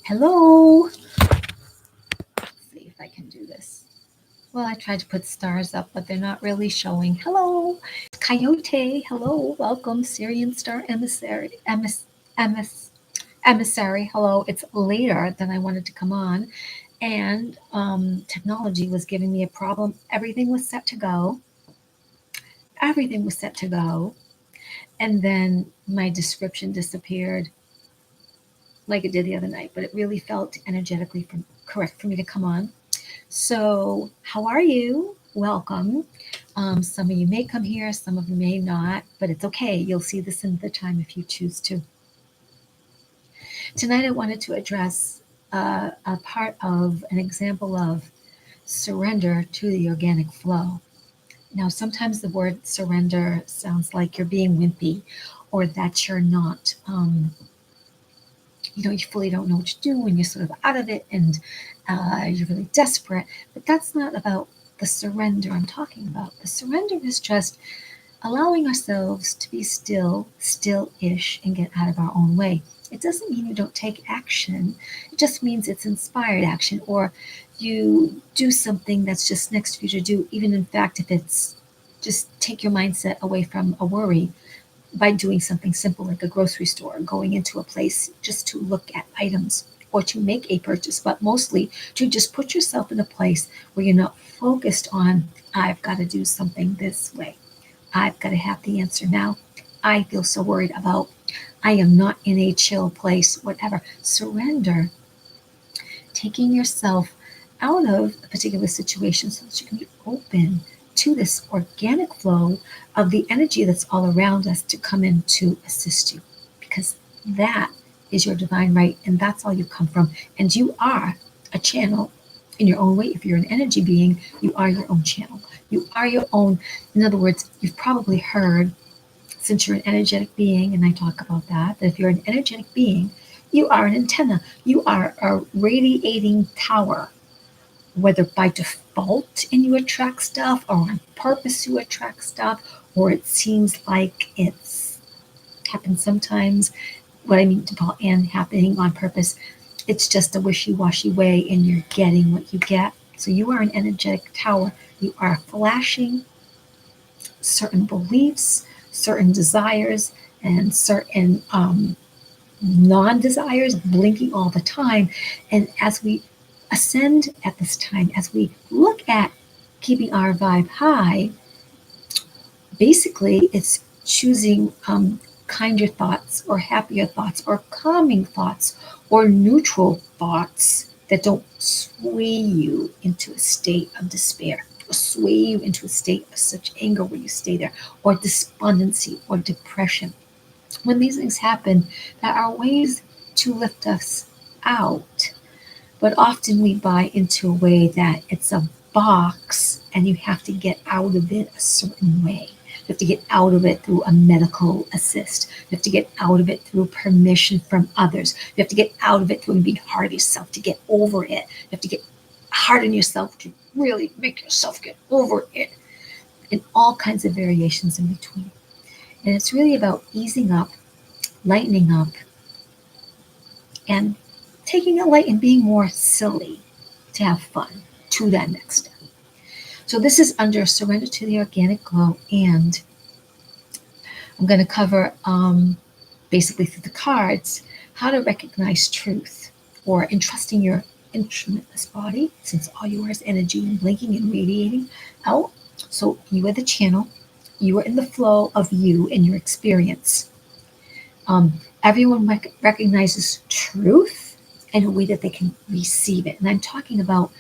Hello. Let's see if I can do this. Well, I tried to put stars up, but they're not really showing. Hello, Coyote. Hello, welcome, Syrian Star Emissary. Hello. It's later than I wanted to come on, and technology was giving me a problem. Everything was set to go. Everything was set to go, and then my description disappeared like it did the other night. But it really felt energetically correct for me to come on. So, how are you? Welcome. Some of you may come here, some of you may not, but it's okay. You'll see this in the time if you choose to. Tonight, I wanted to address a part of an example of surrender to the organic flow. Now, sometimes the word surrender sounds like you're being wimpy or that you're not. You fully don't know what to do and you're sort of out of it and you're really desperate. But that's not about the surrender I'm talking about. The surrender is just allowing ourselves to be still-ish, and get out of our own way. It doesn't mean you don't take action. It just means it's inspired action, or you do something that's just next for you to do, even in fact, if it's just take your mindset away from a worry by doing something simple like a grocery store, going into a place just to look at items or to make a purchase, but mostly to just put yourself in a place where you're not focused on, I've got to do something this way. I've got to have the answer now. I feel so worried about, I am not in a chill place, whatever. Surrender, taking yourself out of a particular situation so that you can be open to this organic flow of the energy that's all around us to come in to assist you, because that is your divine right and that's all you come from. And you are a channel in your own way. If you're an energy being, you are your own channel. You are your own. In other words, you've probably heard, since you're an energetic being, and I talk about that if you're an energetic being, you are an antenna. You are a radiating tower, whether by default and you attract stuff or on purpose you attract stuff, or it seems like it's happened sometimes. What I mean default and happening on purpose, it's just a wishy-washy way and you're getting what you get. So you are an energetic tower. You are flashing certain beliefs, certain desires, and certain non-desires blinking all the time. And as we ascend at this time, as we look at keeping our vibe high, basically it's choosing kinder thoughts or happier thoughts or calming thoughts or neutral thoughts that don't sway you into a state of despair or sway you into a state of such anger where you stay there, or despondency or depression. When these things happen, there are ways to lift us out, but often we buy into a way that it's a box and you have to get out of it a certain way. You have to get out of it through a medical assist. You have to get out of it through permission from others. You have to get out of it through being hard on yourself to get over it. You have to get hard on yourself to really make yourself get over it, and all kinds of variations in between. And it's really about easing up, lightening up, and taking it light and being more silly to have fun to that next step. So this is under Surrender to the Organic Glow, and I'm going to cover basically through the cards how to recognize truth, or entrusting your instrumentless body, since all you are is energy and blinking and radiating out. So you are the channel, you are in the flow of you and your experience. Everyone recognizes truth in a way that they can receive it. And I'm talking about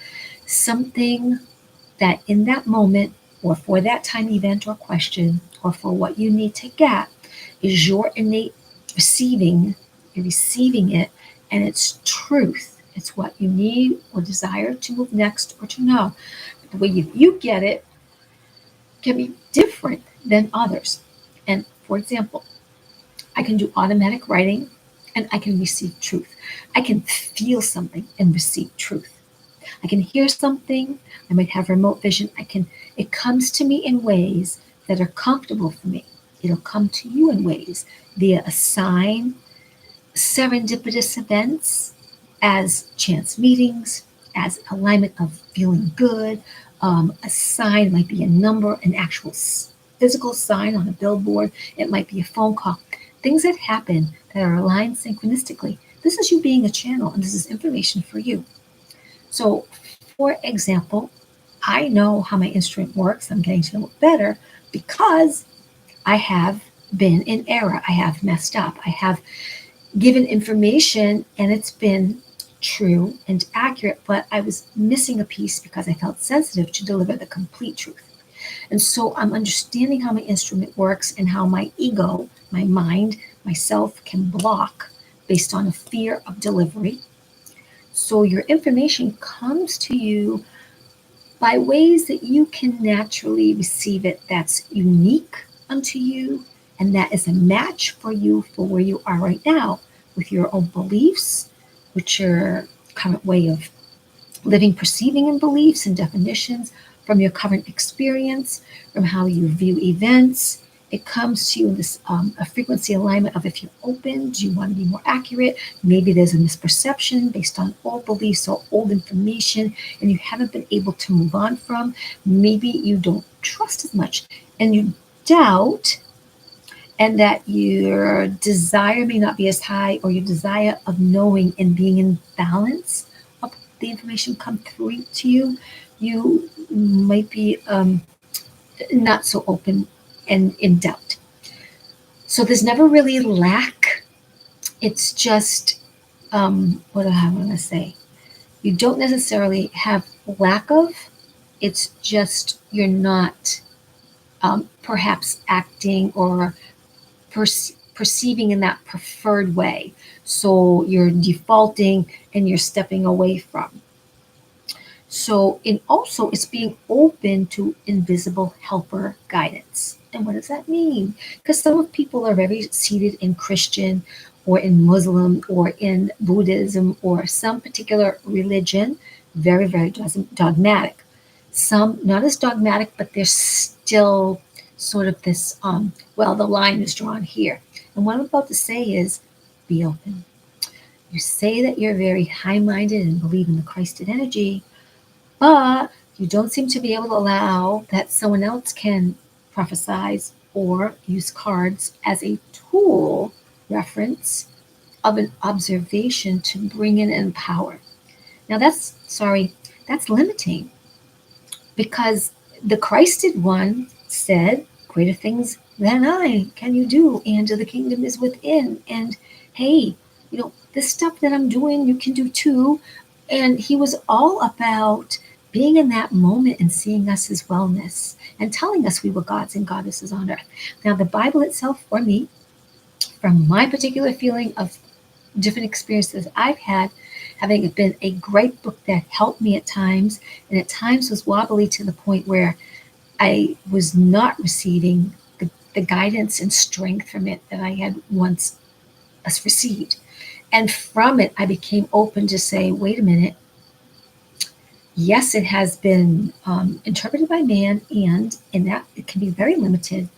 something that in that moment, or for that time event or question, or for what you need to get, is your innate receiving. You're receiving it, and it's truth. It's what you need or desire to move next or to know. But the way you get it can be different than others. And for example, I can do automatic writing and I can receive truth. I can feel something and receive truth. I can hear something. I might have remote vision. It comes to me in ways that are comfortable for me. It'll come to you in ways via a sign, serendipitous events, as chance meetings, as alignment of feeling good. A sign might be a number, an actual physical sign on a billboard. It might be a phone call. Things that happen that are aligned synchronistically. This is you being a channel, and this is information for you. So, for example, I know how my instrument works. I'm getting to know it better because I have been in error. I have messed up. I have given information and it's been true and accurate, but I was missing a piece because I felt sensitive to deliver the complete truth. And so I'm understanding how my instrument works and how my ego, my mind, myself can block based on a fear of delivery. So your information comes to you by ways that you can naturally receive it that's unique unto you and that is a match for you for where you are right now with your own beliefs, with your current way of living, perceiving, and beliefs and definitions, from your current experience, from how you view events. It comes to you in this a frequency alignment of if you're open, do you want to be more accurate? Maybe there's a misperception based on old beliefs or old information, and you haven't been able to move on from. Maybe you don't trust as much, and you doubt, and that your desire may not be as high, or your desire of knowing and being in balance of the information come through to you. You might be not so open and in doubt. So there's never really lack. It's just, what do I want to say? You don't necessarily have lack of. It's just you're not perhaps acting or perceiving in that preferred way. So you're defaulting and you're stepping away from. So, and also it's being open to invisible helper guidance. And what does that mean? Because some of people are very seated in Christian or in Muslim or in Buddhism or some particular religion, very, very dogmatic. Some not as dogmatic, but there's still sort of this, well, the line is drawn here. And what I'm about to say is be open. You say that you're very high minded and believe in the Christed energy, but you don't seem to be able to allow that someone else can prophesize or use cards as a tool reference of an observation to bring in and empower. Now that's limiting because the Christed one said, greater things than I can you do, and the kingdom is within. And hey, this stuff that I'm doing, you can do too. And he was all about being in that moment and seeing us as wellness and telling us we were gods and goddesses on earth. Now, the Bible itself, for me, from my particular feeling of different experiences I've had, having it been a great book that helped me at times, and at times was wobbly to the point where I was not receiving the guidance and strength from it that I had once received. And from it, I became open to say, wait a minute, yes, it has been interpreted by man, and in that it can be very limited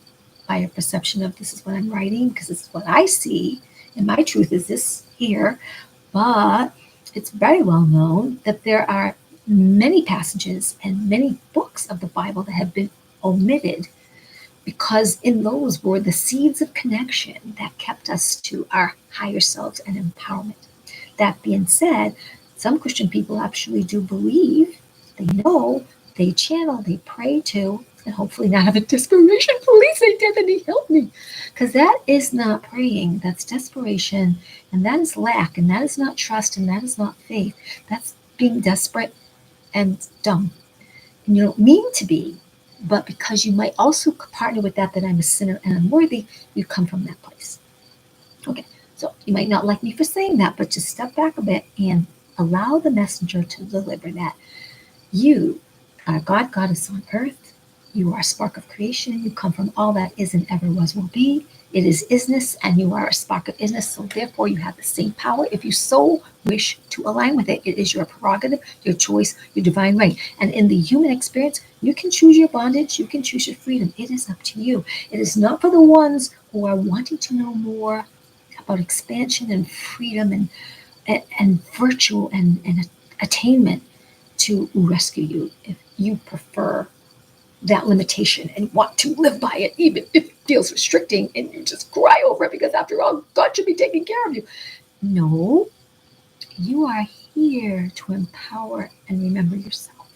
by a perception of this is what I'm writing, because this is what I see, and my truth is this here. But it's very well known that there are many passages and many books of the Bible that have been omitted because in those were the seeds of connection that kept us to our higher selves and empowerment. That being said, some Christian people actually do believe, they know, they channel, they pray to, and hopefully not have a desperation. Please, identity, help me. Because that is not praying, that's desperation, and that is lack, and that is not trust, and that is not faith. That's being desperate and dumb. And you don't mean to be, but because you might also partner with that I'm a sinner and unworthy, you come from that place. Okay, so you might not like me for saying that, but just step back a bit and allow the messenger to deliver that. You are God, goddess on earth. You are a spark of creation. You come from all that is and ever was will be. It is isness, and you are a spark of isness. So therefore, you have the same power if you so wish to align with it. It is your prerogative, your choice, your divine right. And in the human experience, you can choose your bondage. You can choose your freedom. It is up to you. It is not for the ones who are wanting to know more about expansion and freedom and and virtue and attainment to rescue you if you prefer that limitation and want to live by it, even if it feels restricting and you just cry over it because, after all, God should be taking care of you. No, you are here to empower and remember yourself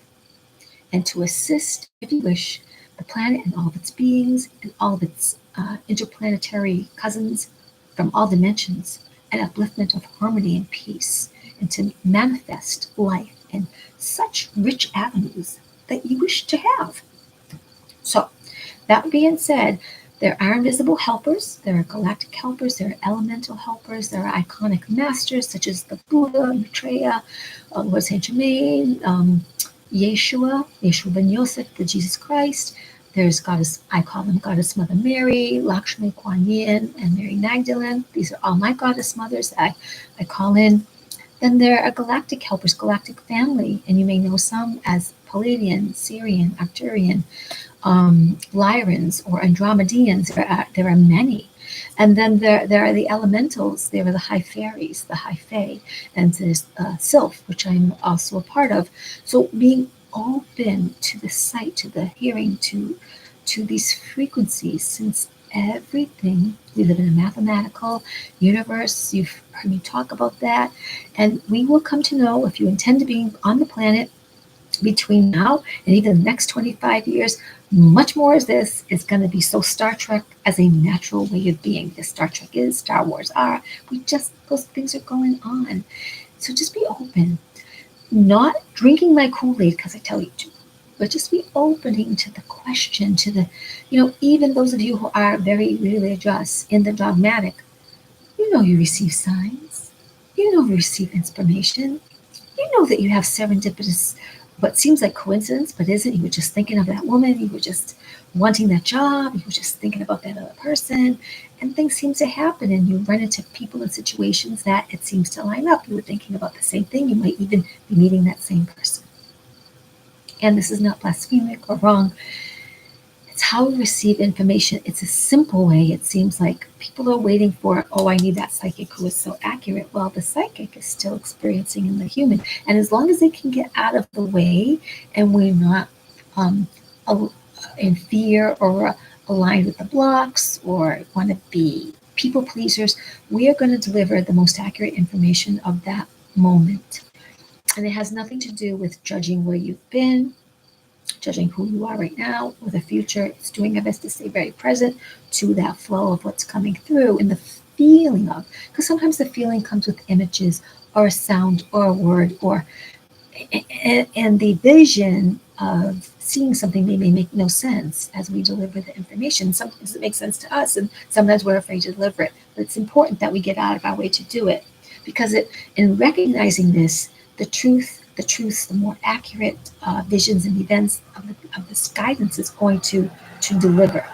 and to assist, if you wish, the planet and all of its beings and all of its interplanetary cousins from all dimensions, an upliftment of harmony and peace, and to manifest life in such rich avenues that you wish to have. So, that being said, there are invisible helpers, there are galactic helpers, there are elemental helpers, there are iconic masters such as the Buddha, Maitreya, Lord Saint Germain, Yeshua ben Yosef, the Jesus Christ. There's Goddess, I call them Goddess Mother Mary, Lakshmi, Kuan Yin, and Mary Magdalene. These are all my goddess mothers that I call in. Then there are galactic helpers, galactic family, and you may know some as Palladian, Syrian, Arcturian, Lyrans or Andromedians. There are many. And then there are the elementals. There are the high fairies, the high fae, and there's Sylph, which I'm also a part of. So being open to the sight, to the hearing, to these frequencies, since everything, we live in a mathematical universe. You've heard me talk about that. And we will come to know, if you intend to be on the planet between now and even the next 25 years, much more of this is going to be so Star Trek as a natural way of being. As Star Trek is, Star Wars are. Those things are going on. So just be open, not drinking my Kool-Aid because I tell you to, but just be opening to the question, to the, even those of you who are very religious in the dogmatic, you receive signs, you receive inspiration, that you have serendipitous, what seems like coincidence, but isn't. You were just thinking of that woman, you were just wanting that job, you were just thinking about that other person, and things seem to happen, and you run into people and situations that it seems to line up. You were thinking about the same thing, you might even be meeting that same person. And this is not blasphemic or wrong. It's how we receive information. It's a simple way. It seems like people are waiting for, oh, I need that psychic who is so accurate. Well, the psychic is still experiencing in the human. And as long as they can get out of the way and we're not in fear or aligned with the blocks or want to be people pleasers, we are going to deliver the most accurate information of that moment. And it has nothing to do with judging where you've been, judging who you are right now or the future. It's doing our best to stay very present to that flow of what's coming through and the feeling of, because sometimes the feeling comes with images or a sound or a word and the vision of seeing something may make no sense as we deliver the information. Sometimes it makes sense to us and sometimes we're afraid to deliver it. But it's important that we get out of our way to do it, because in recognizing this, the truth, the more accurate visions and events of this guidance is going to deliver.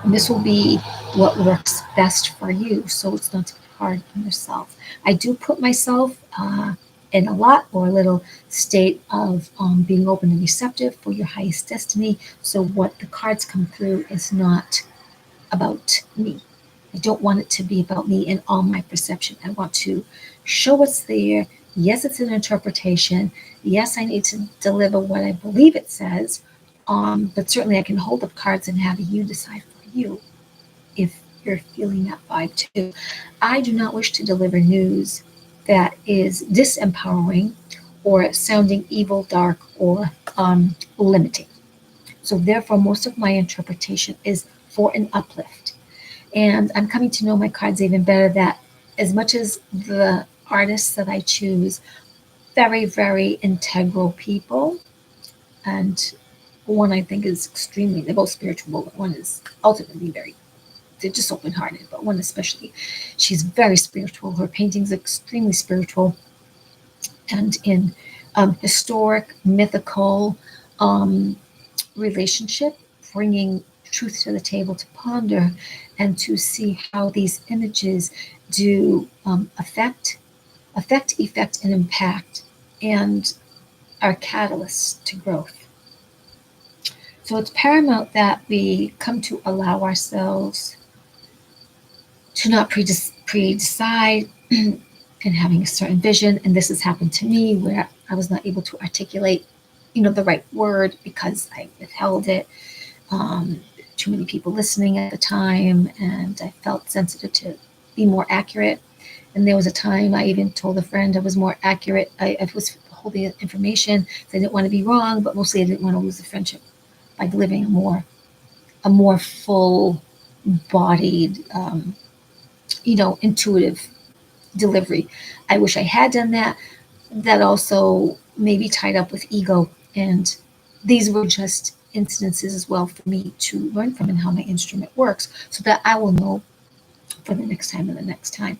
And this will be what works best for you, so it's not too hard on yourself. I do put myself in a lot or a little state of being open and receptive for your highest destiny. So what the cards come through is not about me. I don't want it to be about me and all my perception. I want to show what's there. Yes, it's an interpretation. Yes, I need to deliver what I believe it says. But certainly I can hold up cards and have you decide for you if you're feeling that vibe too. I do not wish to deliver news that is disempowering or sounding evil, dark, or limiting. So therefore, most of my interpretation is for an uplift. And I'm coming to know my cards even better, that as much as the artists that I choose, very, very integral people, and one I think is extremely, they're both spiritual, but one is ultimately they're just open hearted, but one especially, she's very spiritual. Her paintings are extremely spiritual and in historic, mythical relationship, bringing truth to the table to ponder and to see how these images do effect, and impact, and are catalysts to growth. So it's paramount that we come to allow ourselves to not pre-decide and having a certain vision. And this has happened to me where I was not able to articulate, the right word because I withheld it. Um, Too many people listening at the time, and I felt sensitive to be more accurate. And there was a time I even told a friend I was more accurate. I was holding information. So I didn't want to be wrong, but mostly I didn't want to lose the friendship by delivering a more full bodied, intuitive delivery. I wish I had done that. That also may be tied up with ego. And these were just incidences as well for me to learn from and how my instrument works so that I will know for the next time and the next time.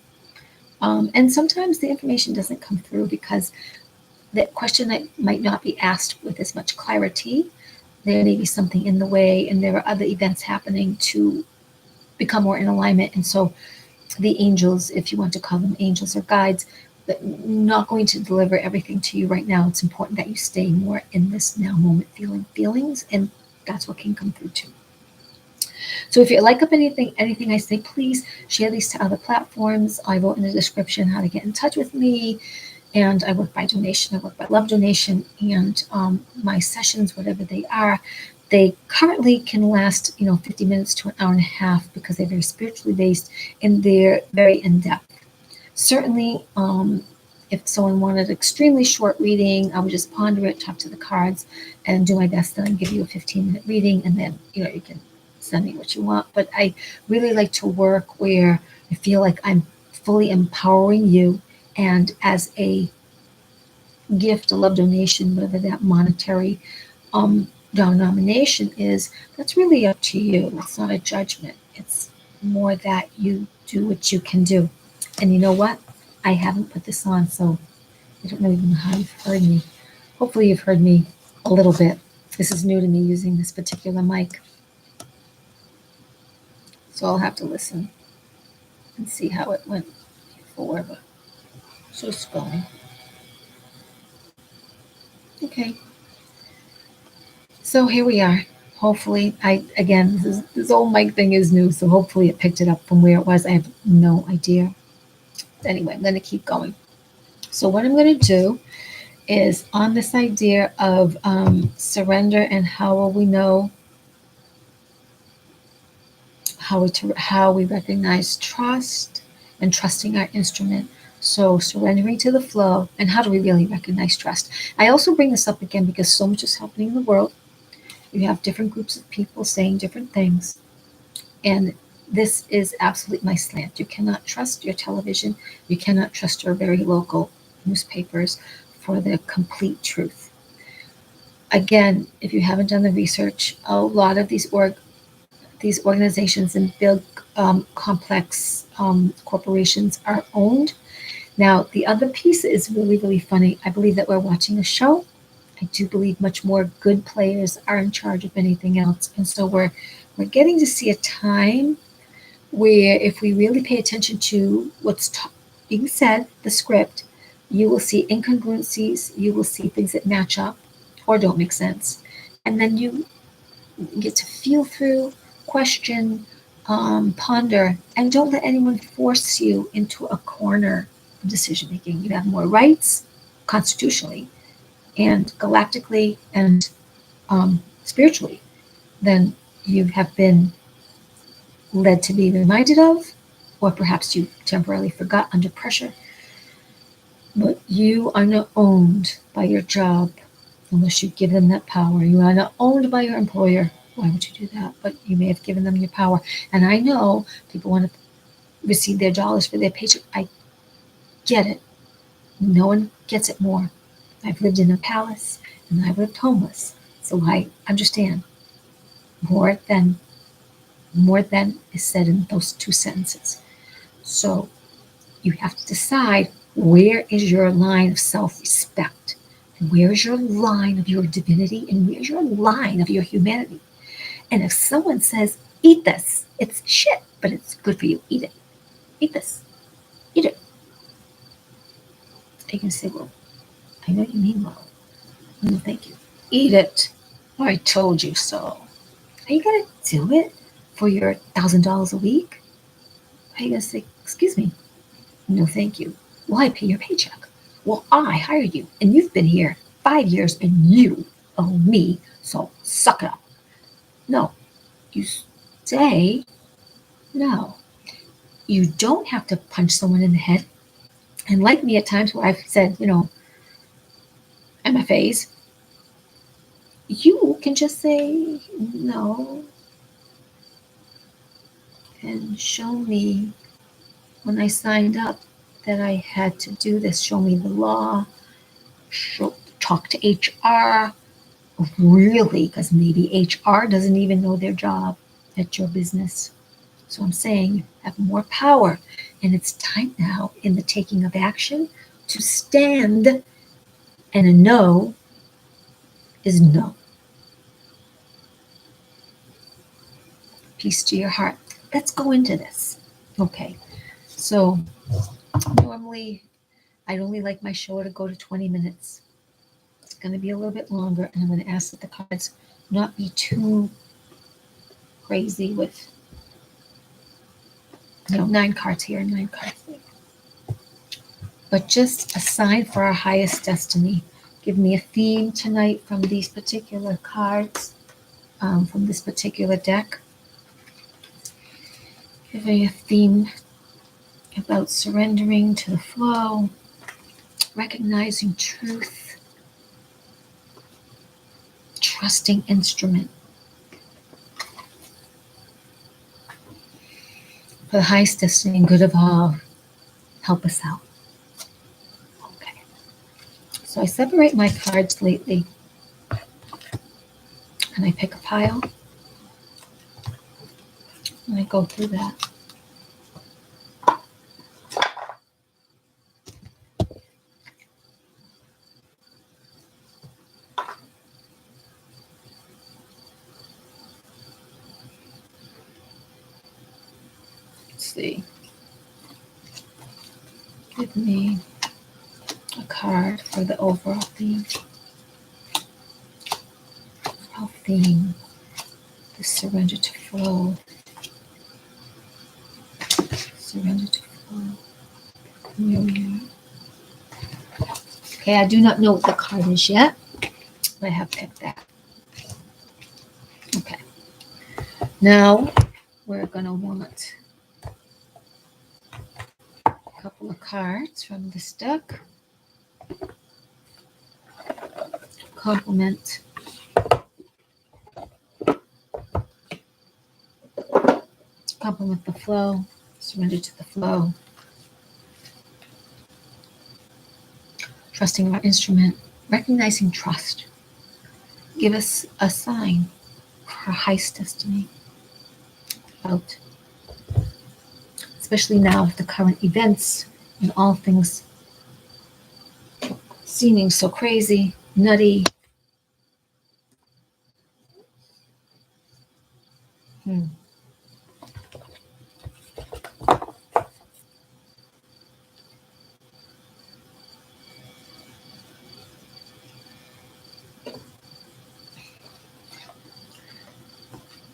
And sometimes the information doesn't come through because that question that might not be asked with as much clarity. There may be something in the way, and there are other events happening to become more in alignment. And so the angels, if you want to call them angels or guides, but not going to deliver everything to you right now. It's important that you stay more in this now moment feelings, and that's what can come through too. So if you like up anything I say, please share these to other platforms. I wrote in the description how to get in touch with me, and I work by donation. I work by love donation, and my sessions, whatever they are, they currently can last 50 minutes to an hour and a half because they're very spiritually based and they're very in depth. Certainly, if someone wanted extremely short reading, I would just ponder it, talk to the cards, and do my best then give you a 15-minute reading, and then you can send me what you want. But I really like to work where I feel like I'm fully empowering you, and as a gift, a love donation, whatever that monetary denomination is, that's really up to you. It's not a judgment. It's more that you do what you can do. And you know what? I haven't put this on, so I don't even know how you've heard me. Hopefully, you've heard me a little bit. This is new to me using this particular mic, so I'll have to listen and see how it went before. But so it's going. Okay, so here we are. Hopefully, this old mic thing is new, so hopefully it picked it up from where it was. I have no idea. Anyway, I'm going to keep going. So what I'm going to do is on this idea of surrender and how will we know how we recognize trust and trusting our instrument. So surrendering to the flow, and how do we really recognize trust? I also bring this up again because so much is happening in the world. You have different groups of people saying different things, and this is absolutely my slant. You cannot trust your television. You cannot trust your very local newspapers for the complete truth. Again, if you haven't done the research, a lot of these organizations and big complex corporations are owned. Now, the other piece is really, really funny. I believe that we're watching a show. I do believe much more good players are in charge of anything else. And so we're getting to see a time where if we really pay attention to what's being said, the script, you will see incongruencies, you will see things that match up or don't make sense. And then you get to feel through, question, ponder, and don't let anyone force you into a corner of decision making. You have more rights constitutionally and galactically and spiritually than you have been led to be reminded of, or perhaps you temporarily forgot under pressure. But you are not owned by your job unless you give them that power. You are not owned by your employer. Why would you do that? But you may have given them your power. And I know people want to receive their dollars for their paycheck. I get it. No one gets it more. I've lived in a palace and I've lived homeless. So I understand more than is said in those two sentences. So you have to decide, where is your line of self-respect? And where is your line of your divinity? And where's your line of your humanity? And if someone says, eat this, it's shit, but it's good for you, eat it. Eat this. Eat it. You can say, well, I know you mean well. No, thank you. Eat it. I told you so. Are you going to do it for your $1,000 a week? Are you going to say, excuse me? No, thank you. Well, I pay your paycheck. Well, I hired you, and you've been here 5 years, and you owe me, so suck it up. No, you say no. You don't have to punch someone in the head. And like me at times where I've said, MFAs, you can just say no and show me when I signed up that I had to do this. Show me the law, talk to HR, really, because maybe HR doesn't even know their job at your business. So I'm saying you have more power, and it's time now in the taking of action to stand, and a no is no. Peace to your heart. Let's go into this. Okay, so normally I'd only like my show to go to 20 minutes. It's going to be a little bit longer, and I'm going to ask that the cards not be too crazy with, 9 cards here and 9 cards there. But just a sign for our highest destiny. Give me a theme tonight from these particular cards, from this particular deck. Give me a theme about surrendering to the flow, recognizing truth, trusting instrument. For the highest destiny and good of all, help us out. Okay. So I separate my cards lately, and I pick a pile, and I go through that. Let's see. Give me a card for the overall theme. Overall theme, the surrender to flow. Surrender to flow. Here we are. Okay, I do not know what the card is yet, but I have picked that. Okay. Now we're going to want a couple of cards from this deck. Complement the flow, surrender to the flow, trusting our instrument, recognizing trust. Give us a sign for our highest destiny. About, especially now with the current events and all things seeming so crazy, nutty.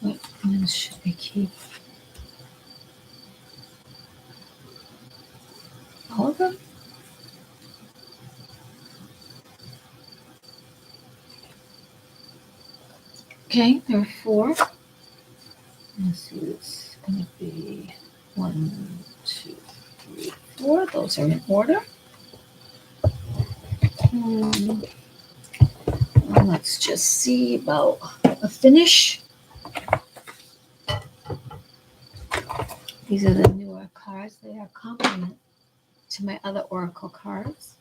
What ones should we keep? All of them? Okay, there are 4. Let's see, it's going to be 1, 2, 3, 4. Those are in order. Well, let's just see about a finish. These are the newer cards. They are complement to my other oracle cards.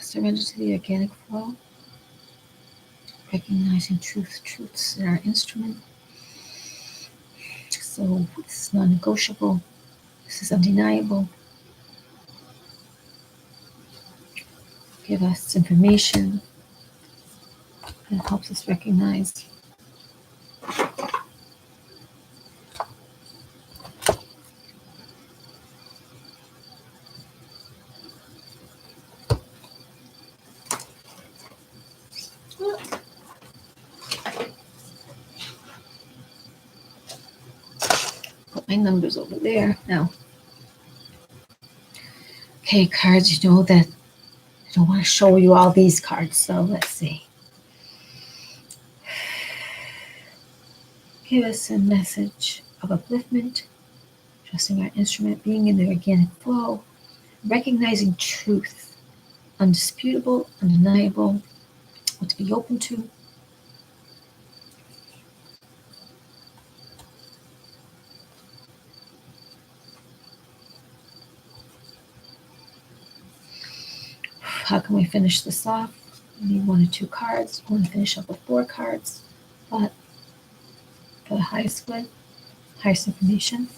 Surrender to the organic flow. Recognizing truths in our instrument. So this is non-negotiable. This is undeniable. Give us information that helps us recognize. Put my numbers over there. Now, Okay, cards, you know that I don't want to show you all these cards, so let's see. Give us a message of upliftment, trusting our instrument, being in the organic flow, recognizing truth, undisputable, undeniable, what to be open to. How can we finish this off? We need 1 or 2 cards. I want to finish up with 4 cards, but for the highest good, highest information.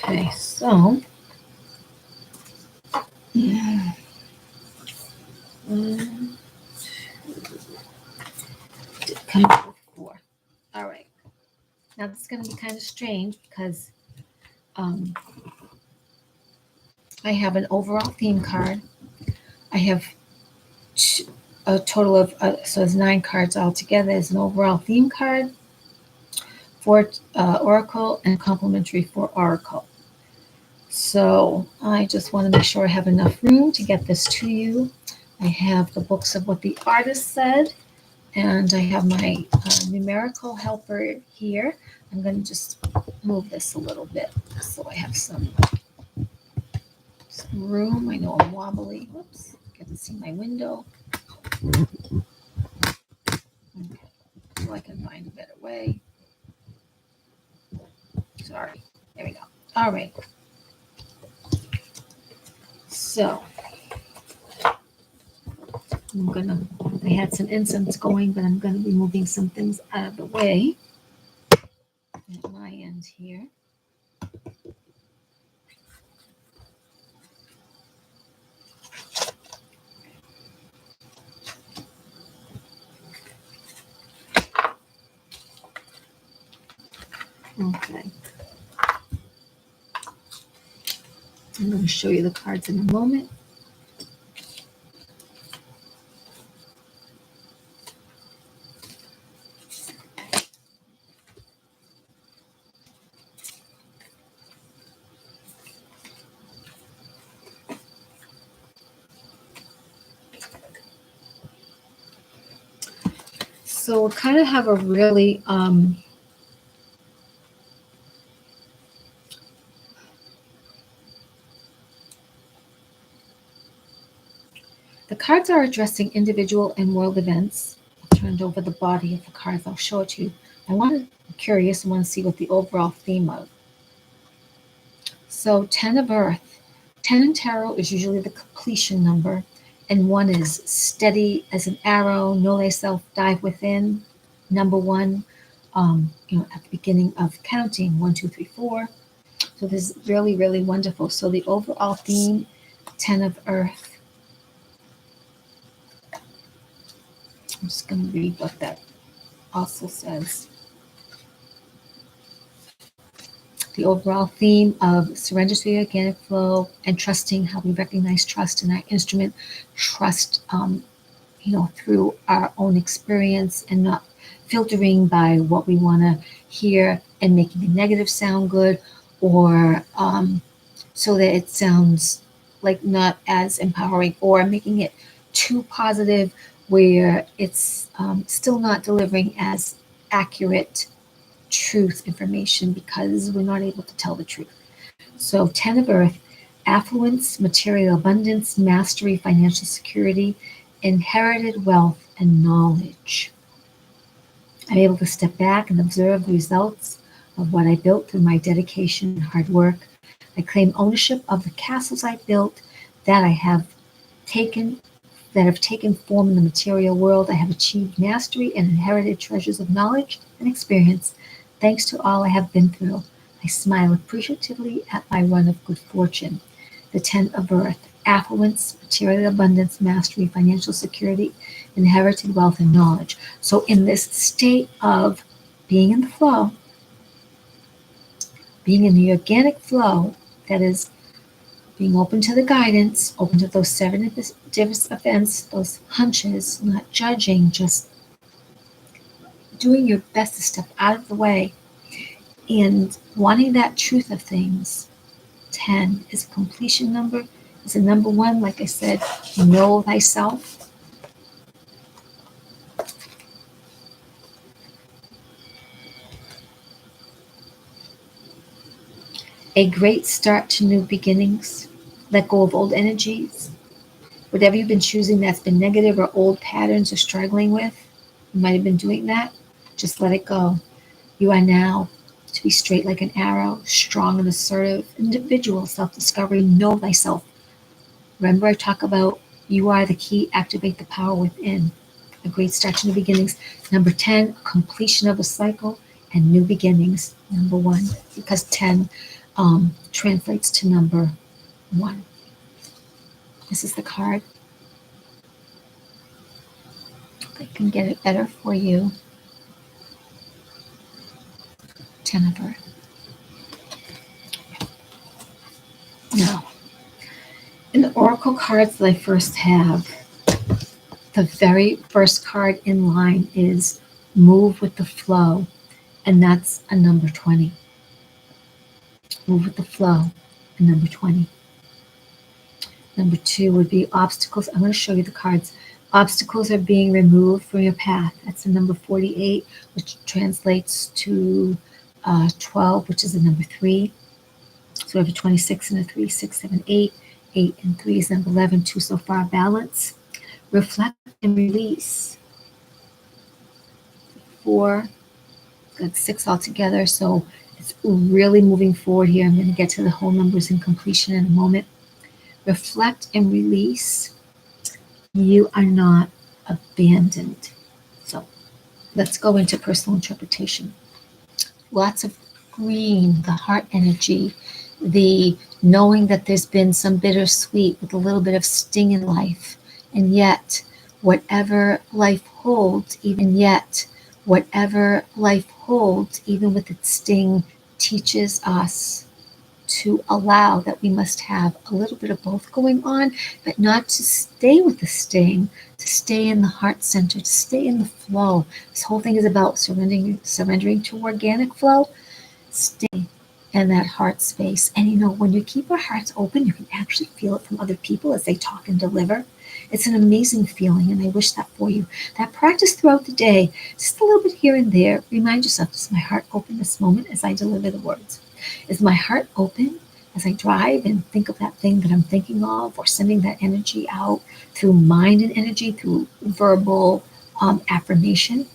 Okay, so one, come up with 4. All right. Now this is going to be kind of strange because I have an overall theme card. I have a total of, so there's 9 cards altogether. There's an overall theme card, 4 oracle, and complementary 4 oracle. So I just want to make sure I have enough room to get this to you. I have the books of what the artist said, and I have my numerical helper here. I'm going to just move this a little bit so I have some room. I know I'm wobbly. Whoops, get to see my window. Okay, so I can find a better way. Sorry, there we go. All right. So I had some incense going, but I'm gonna be moving some things out of the way at my end here. Okay. I'm going to show you the cards in a moment. So we kind of have a really the cards are addressing individual and world events. I've turned over the body of the cards. I'll show it to you. I'm curious and want to see what the overall theme of. So 10 of Earth. 10 in tarot is usually the completion number, and 1 is steady as an arrow, know thyself, dive within. Number 1, at the beginning of counting, 1, 2, 3, 4. So this is really, really wonderful. So the overall theme, 10 of Earth. I'm just going to read what that also says. The overall theme of surrender to the organic flow and trusting, how we recognize trust in our instrument, trust, through our own experience and not filtering by what we want to hear and making the negative sound good, or so that it sounds like not as empowering, or making it too positive where it's still not delivering as accurate truth information because we're not able to tell the truth. So 10 of Earth, affluence, material abundance, mastery, financial security, inherited wealth, and knowledge. I'm able to step back and observe the results of what I built through my dedication and hard work. I claim ownership of the castles I built that have taken form in the material world. I have achieved mastery and inherited treasures of knowledge and experience. Thanks to all I have been through, I smile appreciatively at my run of good fortune. The 10 of Earth, affluence, material abundance, mastery, financial security, inherited wealth, and knowledge. So in this state of being in the flow, Being in the organic flow, that is, being open to the guidance, open to those serendipitous events, those hunches, not judging, just doing your best to step out of the way and wanting that truth of things. 10 is a completion number, is a number one, like I said, know thyself. A great start to new beginnings. Let go of old energies. Whatever you've been choosing that's been negative or old patterns you're struggling with, you might have been doing that. Just let it go. You are now to be straight like an arrow, strong and assertive, individual, self discovery, know thyself. Remember, I talk about you are the key, activate the power within. A great start to new beginnings. Number 10, completion of a cycle and new beginnings. Number one, because 10 translates to number one. This is the card. I can get it better for you. 10 of Earth. Now, in the Oracle cards that I first have, the very first card in line is move with the flow, and that's a number 20. Move with the flow, a number 20. Number 2 would be obstacles. I'm going to show you the cards. Obstacles are being removed from your path. That's the number 48, which translates to 12, which is the number 3. So we have a 26 and a 3, 6, 7, 8. 8 and 3 is number 11, 2 so far, balance. Reflect and release. 4, got 6 altogether, so it's really moving forward here. I'm going to get to the whole numbers in completion in a moment. Reflect and release. You are not abandoned. So let's go into personal interpretation. Lots of green, the heart energy, the knowing that there's been some bittersweet with a little bit of sting in life. And yet, whatever life holds, even with its sting, teaches us to allow that we must have a little bit of both going on, but not to stay with the sting, to stay in the heart center, to stay in the flow. This whole thing is about surrendering to organic flow. Stay in that heart space. And when you keep our hearts open, you can actually feel it from other people as they talk and deliver. It's an amazing feeling, and I wish that for you. That practice throughout the day, just a little bit here and there. Remind yourself, is my heart open this moment as I deliver the words? Is my heart open as I drive and think of that thing that I'm thinking of, or sending that energy out through mind and energy, through verbal affirmation?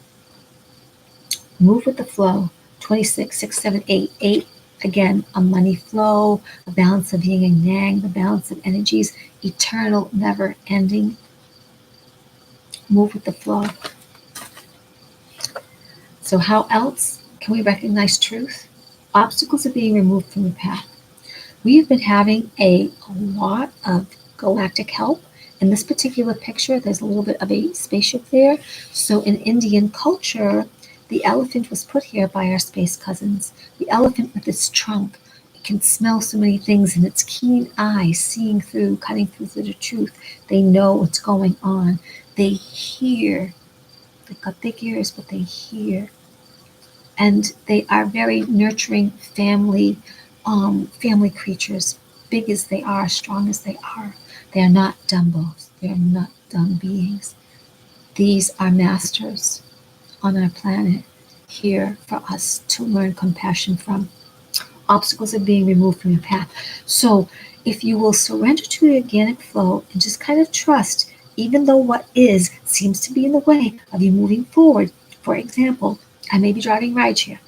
Move with the flow. 26, 6, 7, 8. 8, again, a money flow, a balance of yin and yang, the balance of energies, eternal, never ending. Move with the flow. So how else can we recognize truth? Obstacles are being removed from the path. We have been having a lot of galactic help. In this particular picture, there's a little bit of a spaceship there. So in Indian culture, the elephant was put here by our space cousins. The elephant with its trunk, it can smell so many things, and its keen eyes seeing through, cutting through the truth. They know what's going on. They hear. They cut their ears, but they hear. And they are very nurturing family creatures, big as they are, strong as they are. They are not dumbos. They are not dumb beings. These are masters on our planet, here for us to learn compassion from. Obstacles are being removed from your path. So if you will surrender to the organic flow and just kind of trust, even though what is seems to be in the way of you moving forward. For example, I may be driving rideshare.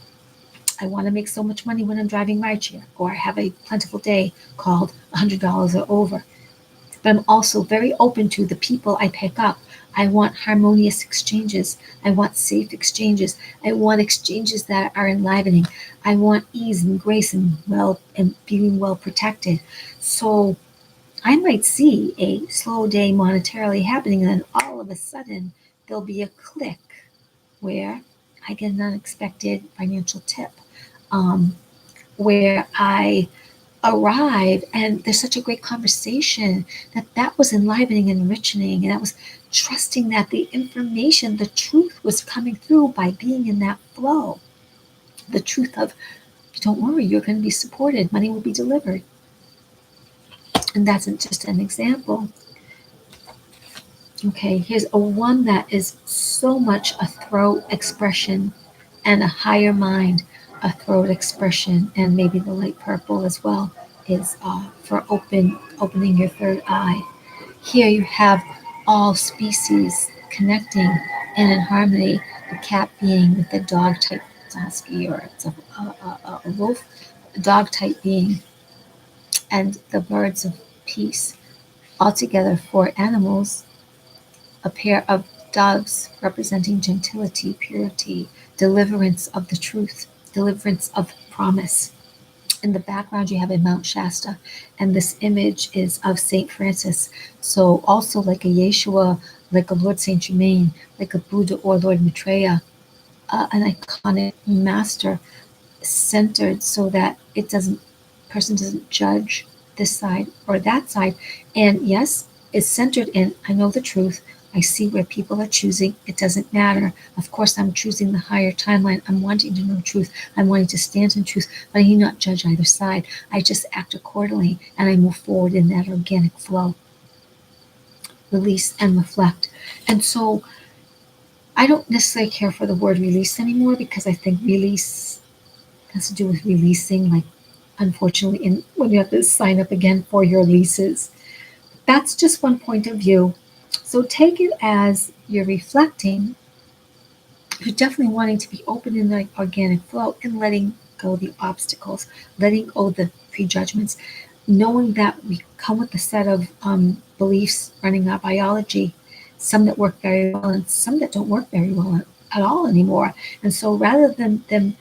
I want to make so much money when I'm driving rideshare, or I have a plentiful day called $100 or over. But I'm also very open to the people I pick up. I want harmonious exchanges. I want safe exchanges. I want exchanges that are enlivening. I want ease and grace and being well protected. So I might see a slow day monetarily happening, and then all of a sudden there'll be a click where I get an unexpected financial tip. Um, where I arrive and there's such a great conversation that was enlivening and enriching, and that was trusting that the information, the truth was coming through by being in that flow. The truth of, don't worry, you're going to be supported, money will be delivered. And that's just an example. Okay, here's a one that is so much a throat expression and a higher mind, a throat expression, and maybe the light purple as well is for opening your third eye. Here you have all species connecting and in harmony. The cat being with the dog type, it's a husky or it's a wolf, a dog type being, and the birds of peace. Altogether, four animals, a pair of doves representing gentility, purity, deliverance of the truth, deliverance of promise. In the background, you have a Mount Shasta, and this image is of Saint Francis. So, also like a Yeshua, like a Lord Saint Germain, like a Buddha or Lord Maitreya, an iconic master centered so that it doesn't person doesn't judge this side or that side. And yes, it's centered in I know the truth. I see where people are choosing. It doesn't matter. Of course, I'm choosing the higher timeline. I'm wanting to know truth. I'm wanting to stand in truth, but I do not judge either side. I just act accordingly and I move forward in that organic flow, release and reflect. And so I don't necessarily care for the word release anymore because I think release has to do with releasing, like unfortunately, in when you have to sign up again for your leases. That's just one point of view. So take it as you're reflecting, you're definitely wanting to be open in the organic flow and letting go the obstacles, letting go the prejudgments, knowing that we come with a set of beliefs running our biology, some that work very well and some that don't work very well at all anymore. And so rather than them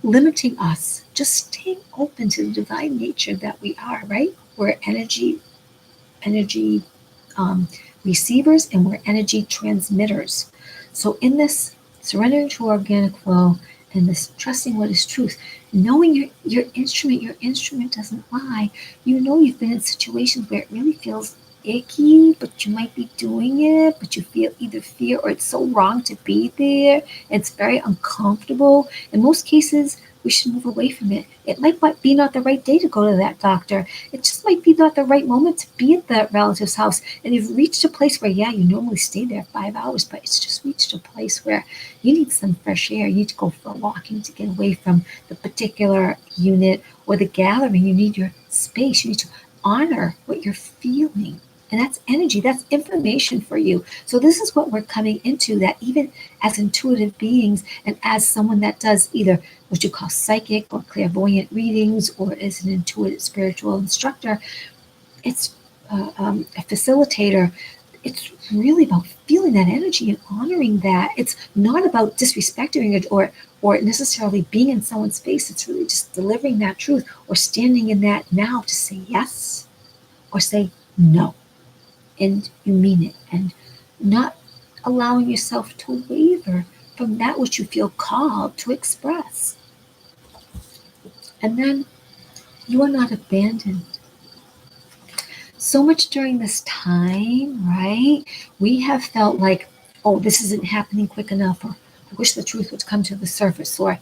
limiting us, just staying open to the divine nature that we are, right? We're energy um, receivers and we're energy transmitters. So in this surrendering to organic flow and this trusting what is truth, knowing your instrument doesn't lie. You know you've been in situations where it really feels icky, but you might be doing it, but you feel either fear or it's so wrong to be there. It's very uncomfortable. In most cases, we should move away from it. It might be not the right day to go to that doctor. It just might be not the right moment to be at that relative's house. And you've reached a place where, yeah, you normally stay there 5 hours, but it's just reached a place where you need some fresh air. You need to go for a walk. You need to get away from the particular unit or the gathering. You need your space. You need to honor what you're feeling. And that's energy, that's information for you. So, this is what we're coming into that even as intuitive beings and as someone that does either what you call psychic or clairvoyant readings or is an intuitive spiritual instructor, it's a facilitator. It's really about feeling that energy and honoring that. It's not about disrespecting it or necessarily being in someone's face. It's really just delivering that truth or standing in that now to say yes or say no. And you mean it, and not allowing yourself to waver from that which you feel called to express. And then you are not abandoned. So much during this time, right? We have felt like, oh, this isn't happening quick enough, or I wish the truth would come to the surface, or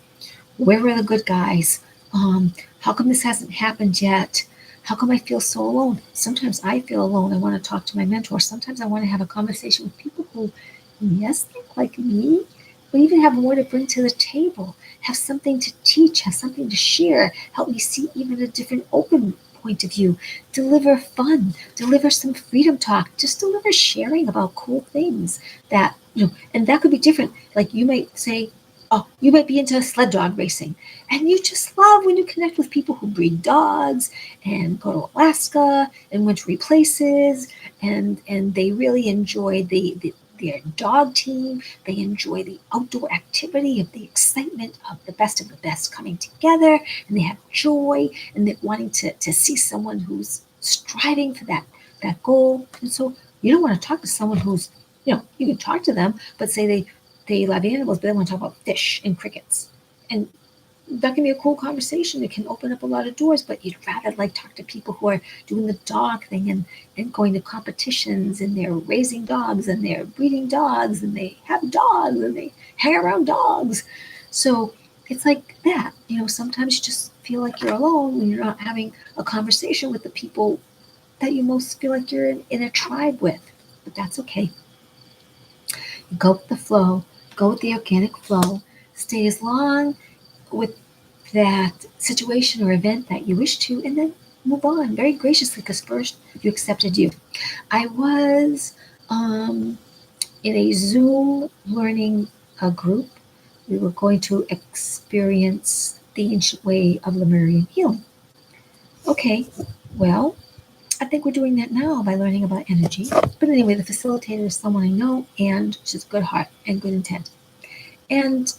where are the good guys? How come this hasn't happened yet? How come I feel so alone? Sometimes I feel alone. I want to talk to my mentor. Sometimes I want to have a conversation with people who, yes, think like me, but even have more to bring to the table, have something to teach, have something to share, help me see even a different open point of view, deliver fun, deliver some freedom talk, just deliver sharing about cool things that, and that could be different. Like you might say, oh, you might be into sled dog racing. And you just love when you connect with people who breed dogs and go to Alaska and wintry places. And they really enjoy their dog team. They enjoy the outdoor activity of the excitement of the best coming together. And they have joy and they're wanting to see someone who's striving for that goal. And so you don't want to talk to someone who's, you can talk to them, but say they love animals, but they want to talk about fish and crickets. And that can be a cool conversation. It can open up a lot of doors, but you'd rather like talk to people who are doing the dog thing and going to competitions and they're raising dogs and they're breeding dogs and they have dogs and they hang around dogs. So it's like that. Sometimes you just feel like you're alone when you're not having a conversation with the people that you most feel like you're in a tribe with. But that's okay. Go with the flow, go with the organic flow, stay as long with that situation or event that you wish to, and then move on very graciously because first you accepted you. I was in a Zoom learning group. We were going to experience the ancient way of Lemurian healing. Okay, well, I think we're doing that now by learning about energy. But anyway, the facilitator is someone I know, and she's good heart and good intent. And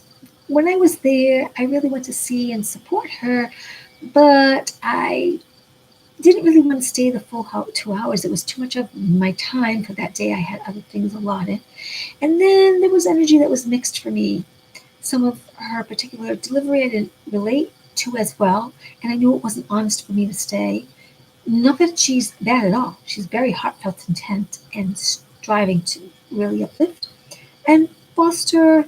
when I was there, I really went to see and support her, but I didn't really want to stay the full 2 hours. It was too much of my time for that day. I had other things allotted. And then there was energy that was mixed for me. Some of her particular delivery I didn't relate to as well, and I knew it wasn't honest for me to stay. Not that she's bad at all. She's very heartfelt intent and striving to really uplift and foster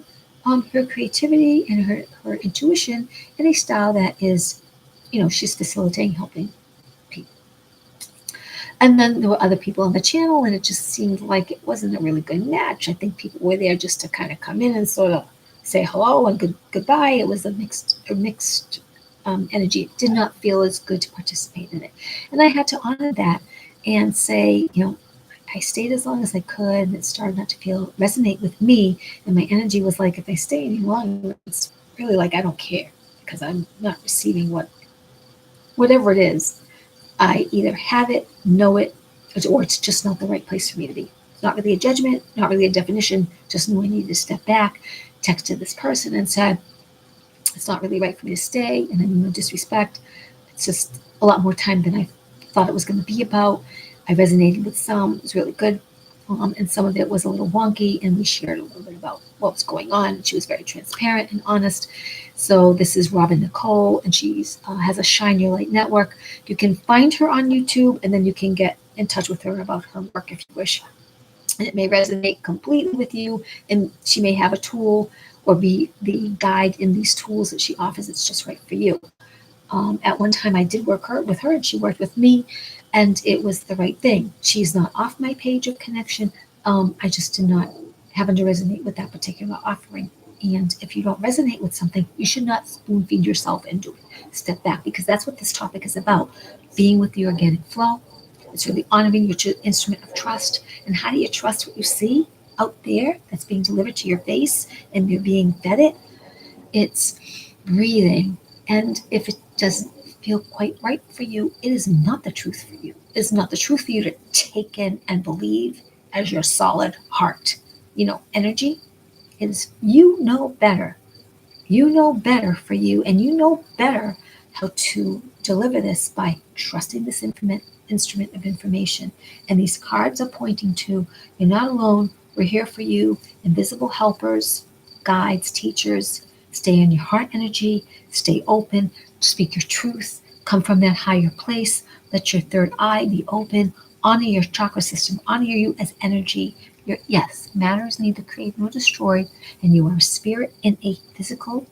her creativity and her intuition in a style that is, she's facilitating, helping people. And then there were other people on the channel, and it just seemed like it wasn't a really good match. I think people were there just to kind of come in and sort of say hello and goodbye. It was a mixed energy. It did not feel as good to participate in it, and I had to honor that and say, I stayed as long as I could, and it started not to resonate with me. And my energy was like, if I stay any longer, it's really like I don't care because I'm not receiving whatever it is. I either have it, know it, or it's just not the right place for me to be. It's not really a judgment, not really a definition, just knowing I need to step back, texted this person and said, it's not really right for me to stay, and I mean no disrespect. It's just a lot more time than I thought it was going to be about. I resonated with some, it was really good. And some of it was a little wonky, and we shared a little bit about what was going on. She was very transparent and honest. So this is Robin Nicole, and she has a Shine Your Light network. You can find her on YouTube, and then you can get in touch with her about her work if you wish. And it may resonate completely with you, and she may have a tool or be the guide in these tools that she offers. It's just right for you. At one time, I did work with her, and she worked with me, and it was the right thing. She's not off my page of connection. I just did not happen to resonate with that particular offering. And if you don't resonate with something, you should not spoon feed yourself and do it. Step back, because that's what this topic is about: being with the organic flow. It's really honoring your instrument of trust. And how do you trust what you see out there that's being delivered to your face and you're being fed it? It's breathing. And if it doesn't feel quite right for you, it is not the truth for you. It is not the truth for you to take in and believe as your solid heart. Energy is you know better. You know better for you, and you know better how to deliver this by trusting this instrument of information. And these cards are pointing to you're not alone. We're here for you. Invisible helpers, guides, teachers. Stay in your heart energy. Stay open. Speak your truth. Come from that higher place. Let your third eye be open. Honor your chakra system. Honor you as energy. Yes, matter is neither created nor destroyed, and you are a spirit in a physical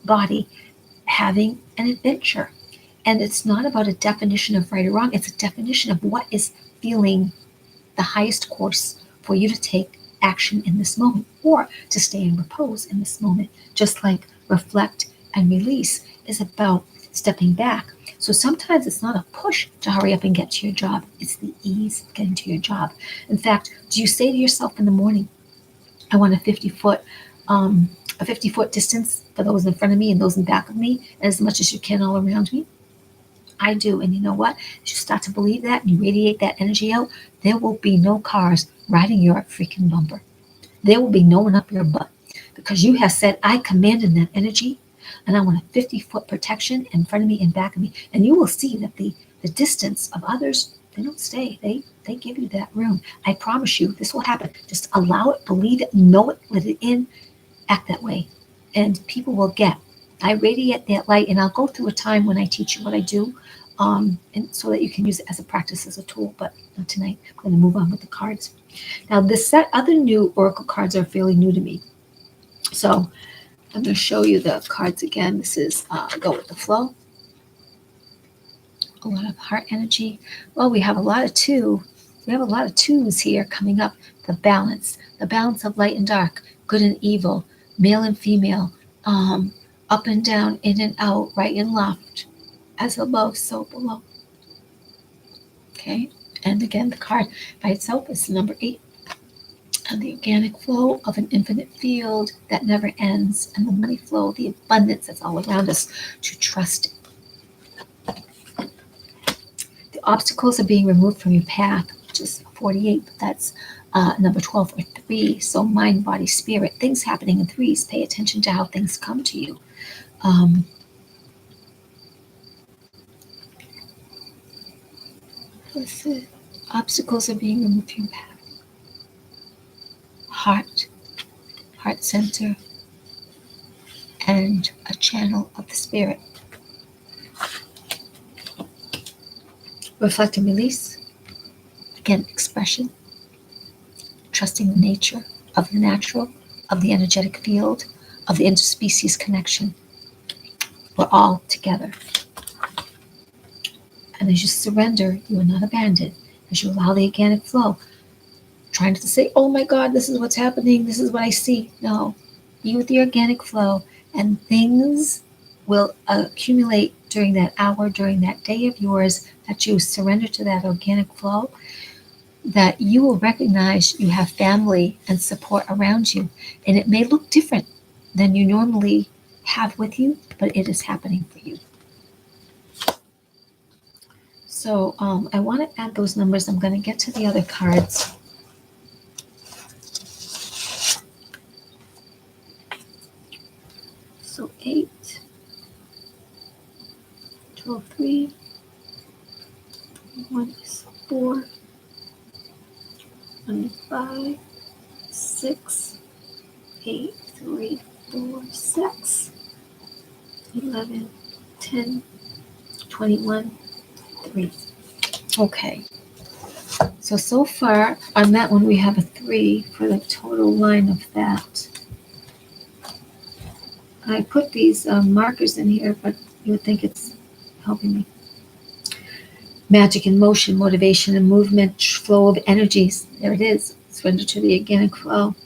body having an adventure. And it's not about a definition of right or wrong, it's a definition of what is feeling the highest course for you to take action in this moment or to stay in repose in this moment. Just like reflect and release is about stepping back. So sometimes it's not a push to hurry up and get to your job, it's the ease of getting to your job. In fact, do you say to yourself in the morning, I want a 50-foot distance for those in front of me and those in back of me, and as much as you can all around me? I do. And you know what? As you start to believe that and you radiate that energy out, there will be no cars riding your freaking bumper. There will be no one up your butt because you have said, I command in that energy, and I want a 50-foot protection in front of me and back of me. And you will see that the distance of others, they don't stay. They give you that room. I promise you this will happen. Just allow it, believe it, know it, let it in, act that way. And people will get I radiate that light, and I'll go through a time when I teach you what I do, and so that you can use it as a practice, as a tool. But not tonight. I'm going to move on with the cards. Now, this set other new oracle cards are fairly new to me, so I'm going to show you the cards again. This is Go with the Flow. A lot of heart energy. Well, we have a lot of two. We have a lot of twos here coming up. The balance of light and dark, good and evil, male and female, up and down, in and out, right and left, as above, so below. Okay, and again, the card by itself is number 8. And the organic flow of an infinite field that never ends, and the money flow, the abundance that's all around us, to trust it. The obstacles are being removed from your path, which is 48, but that's number 12 or 3. So mind, body, spirit, things happening in threes. Pay attention to how things come to you. What's it? Obstacles are being removed from your path. Heart center, and a channel of the spirit. Reflect and release. Again, expression. Trusting the nature of the natural, of the energetic field, of the interspecies connection. We're all together. And as you surrender, you are not abandoned. As you allow the organic flow, trying to say, oh my God, this is what's happening, this is what I see. No, be with the organic flow, and things will accumulate during that hour, during that day of yours, that you surrender to that organic flow, that you will recognize you have family and support around you. And it may look different than you normally have with you, but it is happening for you. So I want to add those numbers. I'm going to get to the other cards. So 8, 12, 3, 1 is 4, 1 is 5, 6, 8, 3, 4, 6, 11, 10, 21, 3. Okay. So far on that one we have a 3 for the total line of that. I put these markers in here, but you would think it's helping me. Magic in motion, motivation and movement, flow of energies. There it is. Surrender to the organic flow.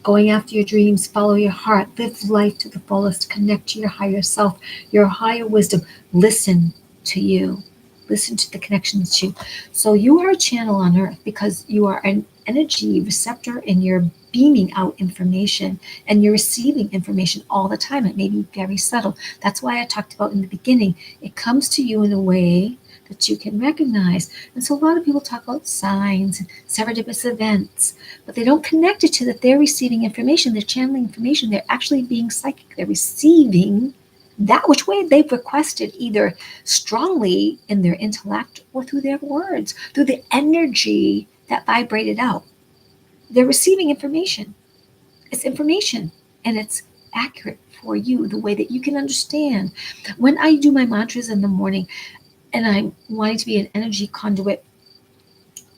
Going after your dreams, follow your heart, live life to the fullest, connect to your higher self, your higher wisdom. Listen to you. Listen to the connections to you. So you are a channel on earth because you are an energy receptor, and you're beaming out information, and you're receiving information all the time. It may be very subtle. That's why I talked about in the beginning, it comes to you in a way that you can recognize. And so a lot of people talk about signs and serendipitous events, but they don't connect it to that they're receiving information, they're channeling information, they're actually being psychic, they're receiving that which way they've requested, either strongly in their intellect or through their words, through the energy that vibrated out. They're receiving information. It's information, and it's accurate for you, the way that you can understand. When I do my mantras in the morning, and I'm wanting to be an energy conduit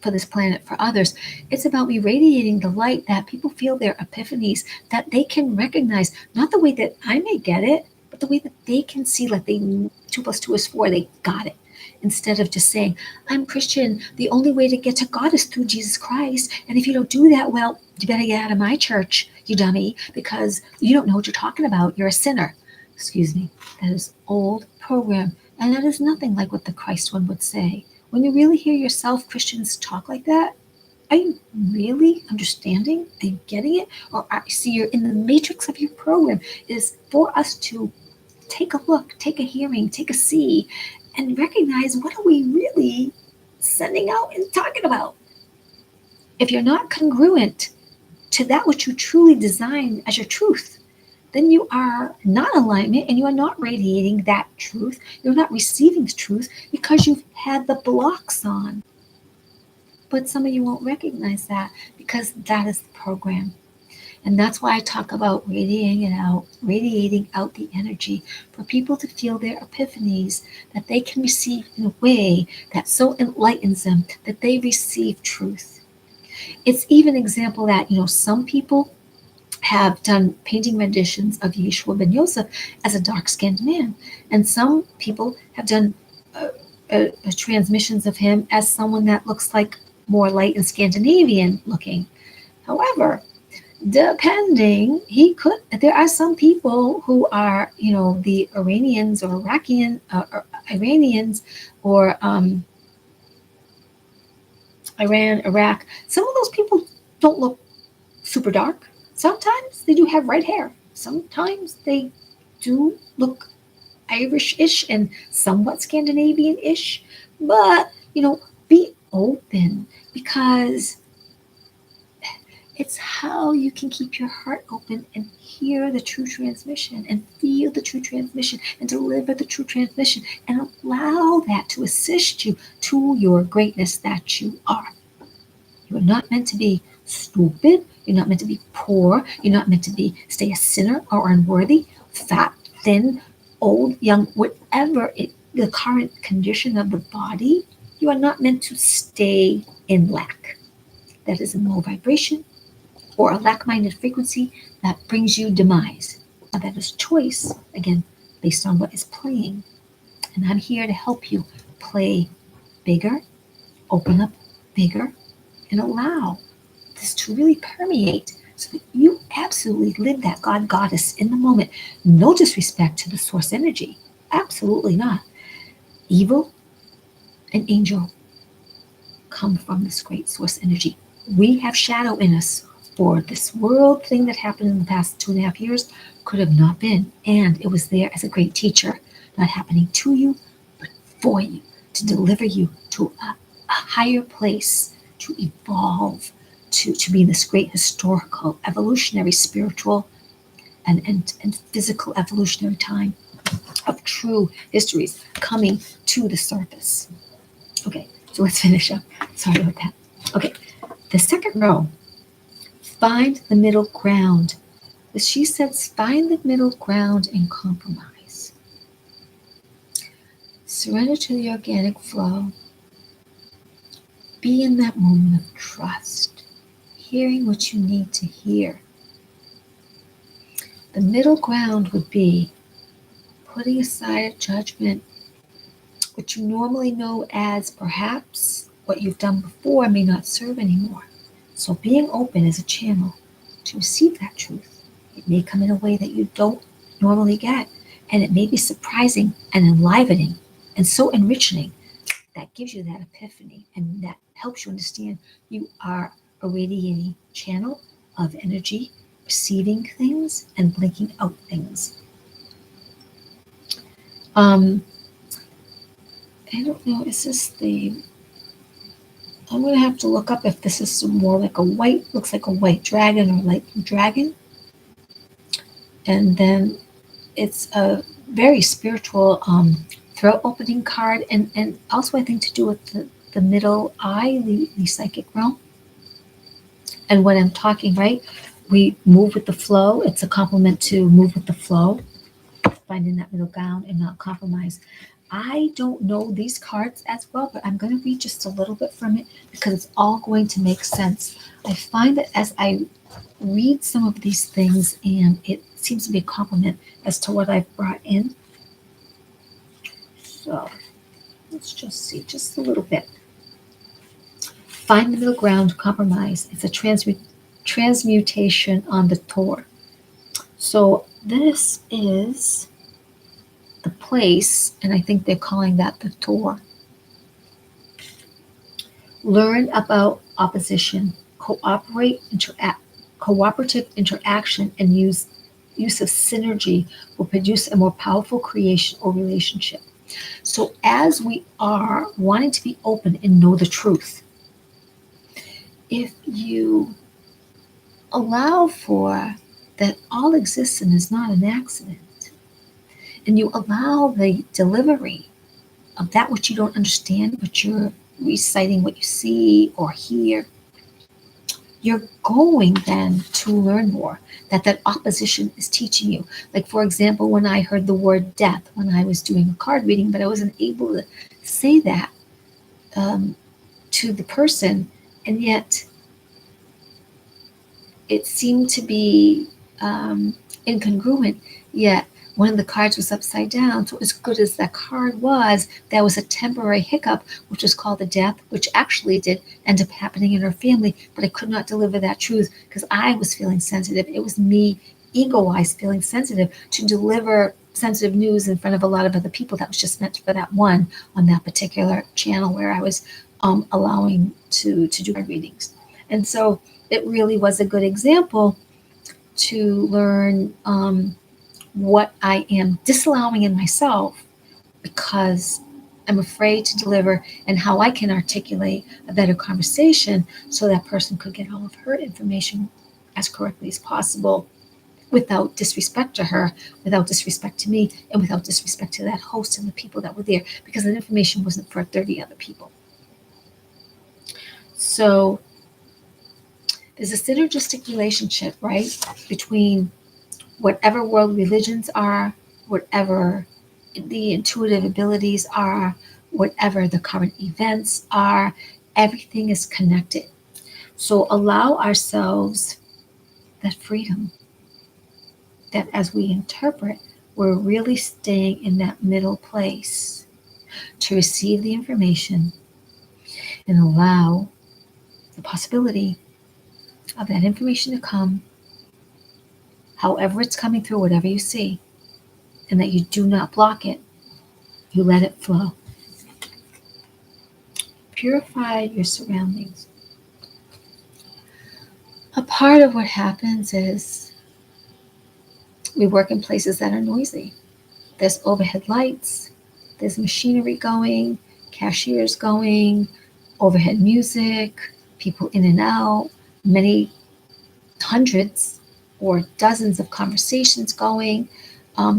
for this planet, for others, it's about me radiating the light that people feel their epiphanies, that they can recognize, not the way that I may get it, but the way that they can see, like 2 + 2 is 4, they got it. Instead of just saying, I'm Christian, the only way to get to God is through Jesus Christ. And if you don't do that, well, you better get out of my church, you dummy, because you don't know what you're talking about. You're a sinner. Excuse me. That is old program. And that is nothing like what the Christ one would say. When you really hear yourself Christians talk like that, are you really understanding? Are you getting it? Or see, you're in the matrix of your program. It is for us to take a look, take a hearing, take a see, and recognize, what are we really sending out and talking about? If you're not congruent to that which you truly design as your truth, then you are not in alignment, and you are not radiating that truth. You're not receiving the truth because you've had the blocks on. But some of you won't recognize that because that is the program. And that's why I talk about radiating out the energy for people to feel their epiphanies, that they can receive in a way that so enlightens them that they receive truth. It's even an example that, some people have done painting renditions of Yeshua ben Yosef as a dark-skinned man, and some people have done transmissions of him as someone that looks like more light and Scandinavian looking. However, depending, there are some people who are, the Iranians or Iranians or Iran, Iraq. Some of those people don't look super dark. Sometimes they do have red hair. Sometimes they do look Irish-ish and somewhat Scandinavian-ish. But, be open, because it's how you can keep your heart open and hear the true transmission and feel the true transmission and deliver the true transmission and allow that to assist you to your greatness that you are. You are not meant to be stupid. You're not meant to be poor. You're not meant to stay a sinner or unworthy, fat, thin, old, young, whatever the current condition of the body. You are not meant to stay in lack. That is a low vibration or a lack-minded frequency that brings you demise. Now that is choice, again, based on what is playing. And I'm here to help you play bigger, open up bigger, and allow this to really permeate so that you absolutely live that God goddess in the moment. No disrespect to the source energy. Absolutely not. Evil and angel come from this great source energy. We have shadow in us, or this world thing that happened in the past 2.5 years could have not been. And it was there as a great teacher, not happening to you, but for you, to deliver you to a higher place, to evolve, to be in this great historical, evolutionary, spiritual, and physical evolutionary time of true histories coming to the surface. Okay, so let's finish up. Sorry about that. Okay, the second row, find the middle ground. As she says, find the middle ground and compromise. Surrender to the organic flow. Be in that moment of trust, hearing what you need to hear. The middle ground would be putting aside a judgment, what you normally know as perhaps what you've done before may not serve anymore. So being open as a channel to receive that truth. It may come in a way that you don't normally get, and it may be surprising and enlivening and so enriching that gives you that epiphany and that helps you understand you are a radiating channel of energy, receiving things and blinking out things. I don't know, is this I'm going to have to look up if this is more like looks like a white dragon or light dragon. And then it's a very spiritual throat opening card, and also I think to do with the middle eye, the psychic realm. And when I'm talking, right, we move with the flow. It's a compliment to move with the flow, finding that middle ground and not compromise. I don't know these cards as well, but I'm going to read just a little bit from it because it's all going to make sense. I find that as I read some of these things, and it seems to be a compliment as to what I've brought in. So let's just see just a little bit. Find the middle ground, compromise. It's a transmutation on the Torah. So this is the place, and I think they're calling that the Torah. Learn about opposition, cooperative interaction, and use of synergy will produce a more powerful creation or relationship. So as we are wanting to be open and know the truth, if you allow for that all existence is not an accident, and you allow the delivery of that which you don't understand, but you're reciting what you see or hear, you're going then to learn more. That opposition is teaching you. Like, for example, when I heard the word death when I was doing a card reading, but I wasn't able to say that um, to the person, and yet it seemed to be incongruent. Yet one of the cards was upside down. So, as good as that card was, there was a temporary hiccup, which was called a death, which actually did end up happening in her family. But I could not deliver that truth because I was feeling sensitive. It was me, ego wise, feeling sensitive to deliver sensitive news in front of a lot of other people that was just meant for that one on that particular channel where I was allowing to do card readings. And so it really was a good example to learn what I am disallowing in myself because I'm afraid to deliver, and how I can articulate a better conversation so that person could get all of her information as correctly as possible without disrespect to her, without disrespect to me, and without disrespect to that host and the people that were there, because that information wasn't for 30 other people. So there's a synergistic relationship, right, between whatever world religions are, whatever the intuitive abilities are, whatever the current events are, everything is connected. So allow ourselves that freedom that as we interpret, we're really staying in that middle place to receive the information and allow the possibility of that information to come, however it's coming through, whatever you see, and that you do not block it. You let it flow. Purify your surroundings. A part of what happens is we work in places that are noisy. There's overhead lights, there's machinery going, cashiers going, overhead music, people in and out, many hundreds or dozens of conversations going.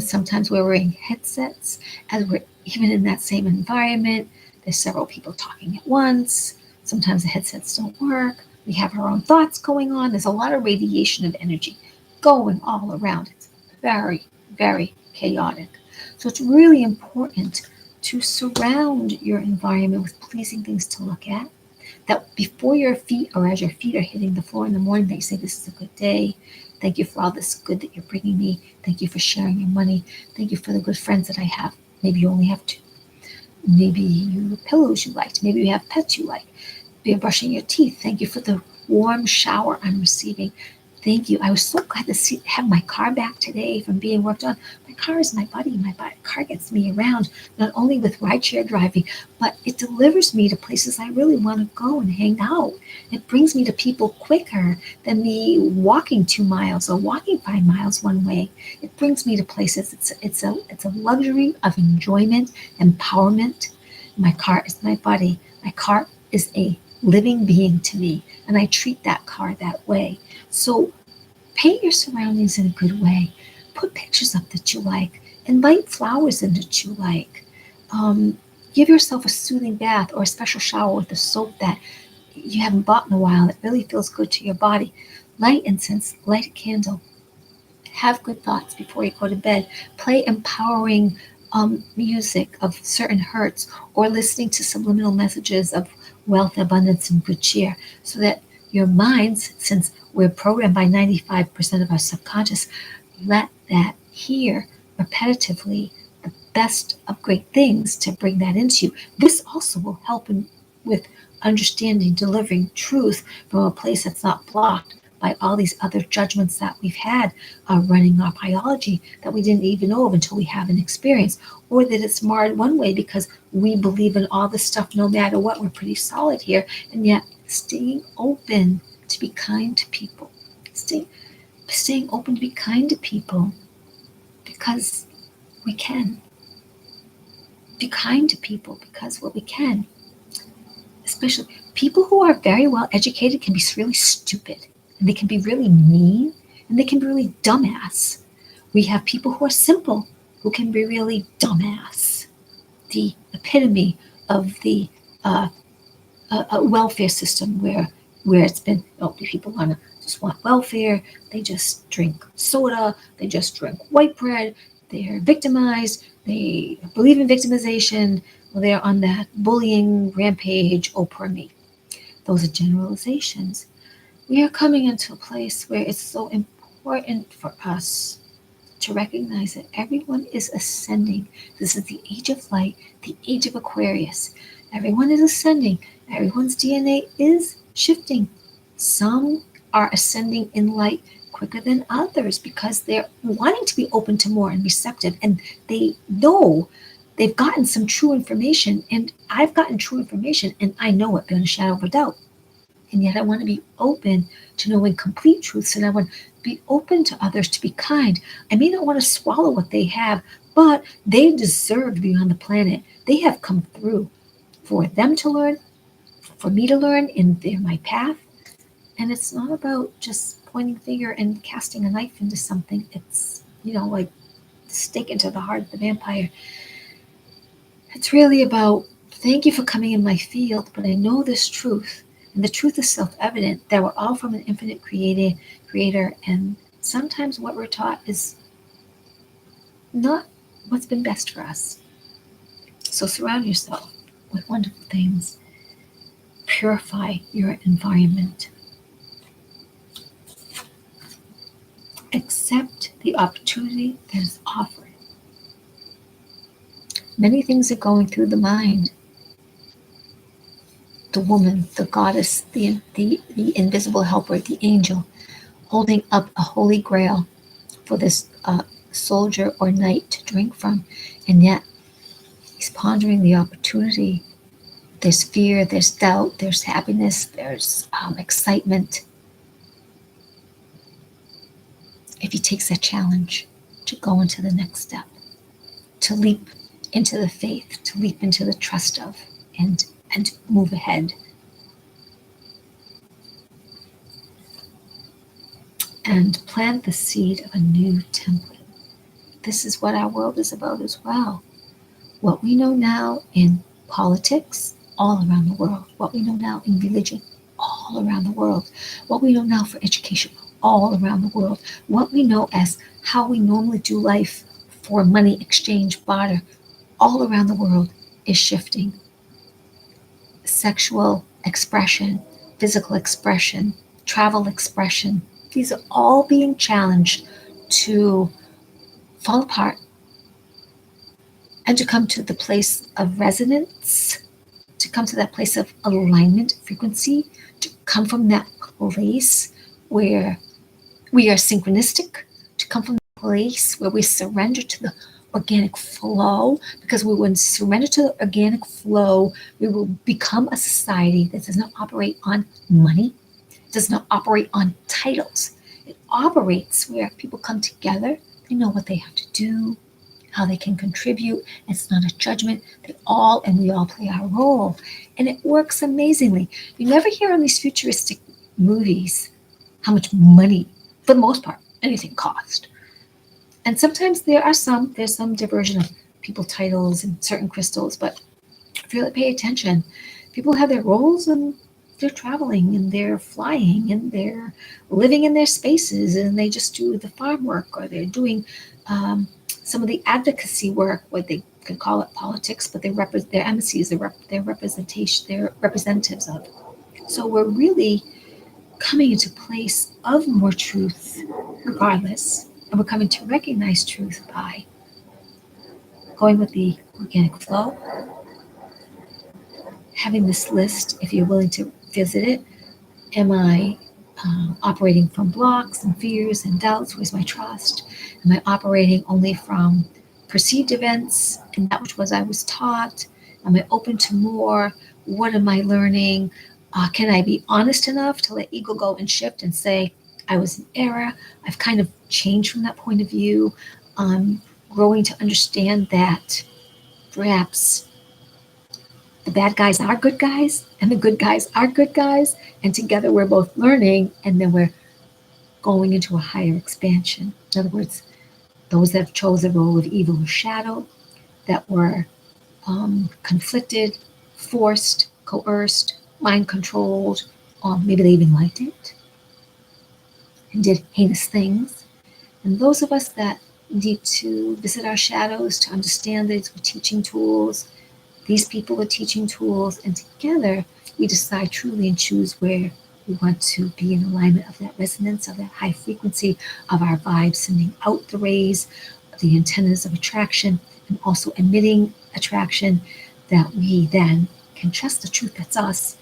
Sometimes we're wearing headsets as we're even in that same environment. There's several people talking at once. Sometimes the headsets don't work. We have our own thoughts going on. There's a lot of radiation of energy going all around. It's very, very chaotic. So it's really important to surround your environment with pleasing things to look at. That before your feet, or as your feet are hitting the floor in the morning, that you say, "This is a good day. Thank you for all this good that you're bringing me. Thank you for sharing your money. Thank you for the good friends that I have." Maybe you only have two. Maybe you have pillows you liked. Maybe you have pets you like. You're brushing your teeth. Thank you for the warm shower I'm receiving. Thank you. I was so glad to have my car back today from being worked on. My car is my buddy. My car gets me around, not only with rideshare driving, but it delivers me to places I really want to go and hang out. It brings me to people quicker than me walking 2 miles or walking 5 miles one way. It brings me to places. It's a luxury of enjoyment, empowerment. My car is my buddy. My car is a living being to me, and I treat that car that way. So paint your surroundings in a good way. Put pictures up that you like. Invite flowers in that you like. Give yourself a soothing bath or a special shower with a soap that you haven't bought in a while that really feels good to your body. Light incense, light a candle. Have good thoughts before you go to bed. Play empowering music of certain hertz, or listening to subliminal messages of wealth, abundance, and good cheer, so that your minds, since we're programmed by 95% of our subconscious, let that hear repetitively the best of great things to bring that into you. This also will help with understanding, delivering truth from a place that's not blocked by all these other judgments that we've had running our biology that we didn't even know of until we have an experience, or that it's marred one way because we believe in all this stuff no matter what. We're pretty solid here, and yet staying open to be kind to people. Staying open to be kind to people because we can. Be kind to people because what we can. Especially people who are very well educated can be really stupid, and they can be really mean, and they can be really dumbass. We have people who are simple who can be really dumbass. The epitome of the welfare system where where it's been, people just want welfare, they just drink soda, they just drink white bread, they're victimized, they believe in victimization, they're on that bullying rampage, oh, poor me. Those are generalizations. We are coming into a place where it's so important for us to recognize that everyone is ascending. This is the age of light, the age of Aquarius. Everyone is ascending. Everyone's DNA is shifting. Some are ascending in light quicker than others because they're wanting to be open to more and receptive, and they know they've gotten some true information, and I've gotten true information, and I know it beyond a shadow of a doubt. And yet I want to be open to knowing complete truths, and I want to be open to others, to be kind. I may not want to swallow what they have, but they deserve to be on the planet. They have come through for them to learn, for me to learn, and they're my path. And it's not about just pointing finger and casting a knife into something. It's, like stake into the heart of the vampire. It's really about, thank you for coming in my field, but I know this truth. And the truth is self-evident that we're all from an infinite creator, and sometimes what we're taught is not what's been best for us. So surround yourself with wonderful things. Purify your environment. Accept the opportunity that is offered. Many things are going through the mind. The woman, the goddess, the invisible helper, the angel, holding up a holy grail for this soldier or knight to drink from. And yet he's pondering the opportunity. There's fear, there's doubt, there's happiness, there's excitement. If he takes that challenge to go into the next step, to leap into the faith, to leap into the trust of, and move ahead. And plant the seed of a new template. This is what our world is about as well. What we know now in politics, all around the world. What we know now in religion, all around the world. What we know now for education, all around the world. What we know as how we normally do life for money exchange, barter, all around the world is shifting. Sexual expression, physical expression, travel expression, these are all being challenged to fall apart and to come to the place of resonance, to come to that place of alignment, frequency, to come from that place where we are synchronistic, to come from the place where we surrender to the organic flow, because we will surrender to the organic flow, we will become a society that does not operate on money, does not operate on titles. It operates where people come together, they know what they have to do, how they can contribute. It's not a judgment. We all play our role. And it works amazingly. You never hear on these futuristic movies how much money, for the most part, anything cost. And sometimes there's some diversion of people titles and certain crystals, but if you really pay attention, people have their roles, and they're traveling and they're flying and they're living in their spaces, and they just do the farm work, or they're doing some of the advocacy work, what they could call it politics, but they're embassies, they're representation, they're representatives of. So we're really coming into a place of more truth regardless, and we're coming to recognize truth by going with the organic flow, having this list if you're willing to visit it. Am I operating from blocks and fears and doubts? Where's my trust? Am I operating only from perceived events and that which I was taught? Am I open to more? What am I learning? Can I be honest enough to let ego go and shift and say, I was in error. I've kind of changed from that point of view. I'm growing to understand that perhaps the bad guys are good guys and the good guys are good guys. And together we're both learning, and then we're going into a higher expansion. In other words, those that have chose the role of evil or shadow, that were conflicted, forced, coerced, mind controlled, Maybe they even liked it and did heinous things. And those of us that need to visit our shadows to understand that we're teaching tools, these people are teaching tools, and together we decide truly and choose where we want to be in alignment of that resonance, of that high frequency of our vibes, sending out the rays, the antennas of attraction, and also emitting attraction that we then can trust the truth that's us.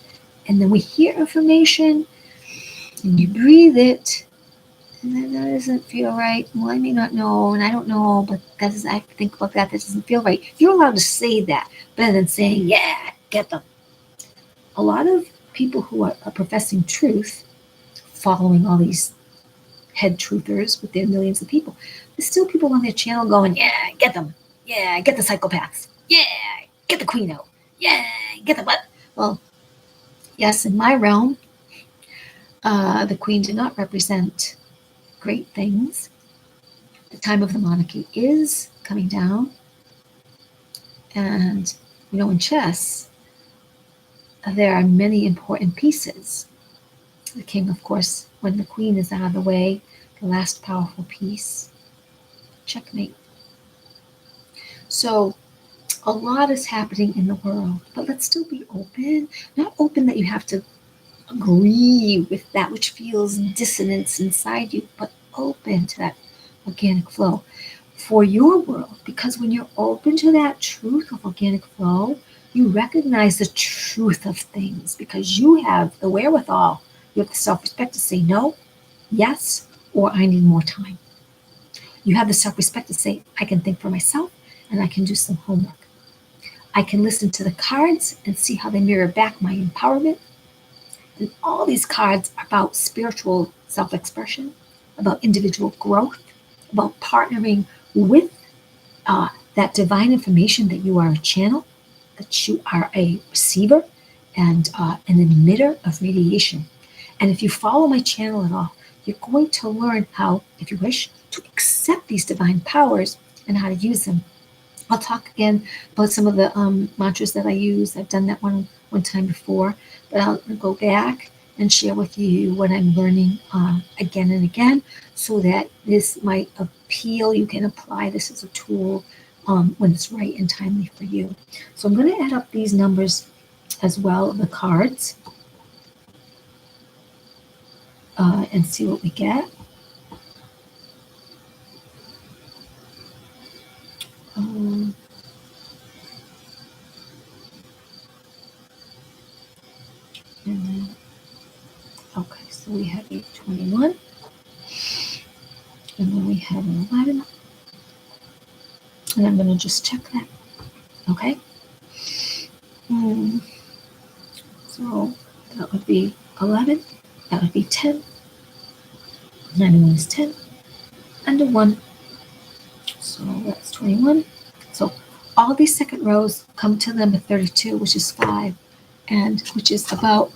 And then we hear information and you breathe it, and then that doesn't feel right. Well, I may not know, and I don't know, but that is, I think about that, that doesn't feel right. You're allowed to say that better than saying, yeah, get them. A lot of people who are professing truth, following all these head truthers with their millions of people, there's still people on their channel going, yeah, get them. Yeah, get the psychopaths. Yeah, get the queen out. Yeah, get the what? Well, yes, in my realm, the queen did not represent great things. The time of the monarchy is coming down. And, in chess, there are many important pieces. The king, of course, when the queen is out of the way, the last powerful piece, checkmate. So a lot is happening in the world, but let's still be open. Not open that you have to agree with that which feels dissonance inside you, but open to that organic flow for your world. Because when you're open to that truth of organic flow, you recognize the truth of things because you have the wherewithal, you have the self-respect to say no, yes, or I need more time. You have the self-respect to say, I can think for myself and I can do some homework. I can listen to the cards and see how they mirror back my empowerment. And all these cards are about spiritual self-expression, about individual growth, about partnering with that divine information that you are a channel, that you are a receiver and an emitter of radiation. And if you follow my channel at all, you're going to learn how, if you wish, to accept these divine powers and how to use them. I'll talk again about some of the mantras that I use. I've done that one time before, but I'll go back and share with you what I'm learning again and again so that this might appeal. You can apply this as a tool when it's right and timely for you. So I'm going to add up these numbers as well, the cards, and see what we get. And then, okay, so we have a 21, and then we have an 11, and I'm going to just check that, okay? So that would be 11, that would be 10, 91 is 10, and a 1, so that's 21. So all these second rows come to number 32, which is 5, and which is about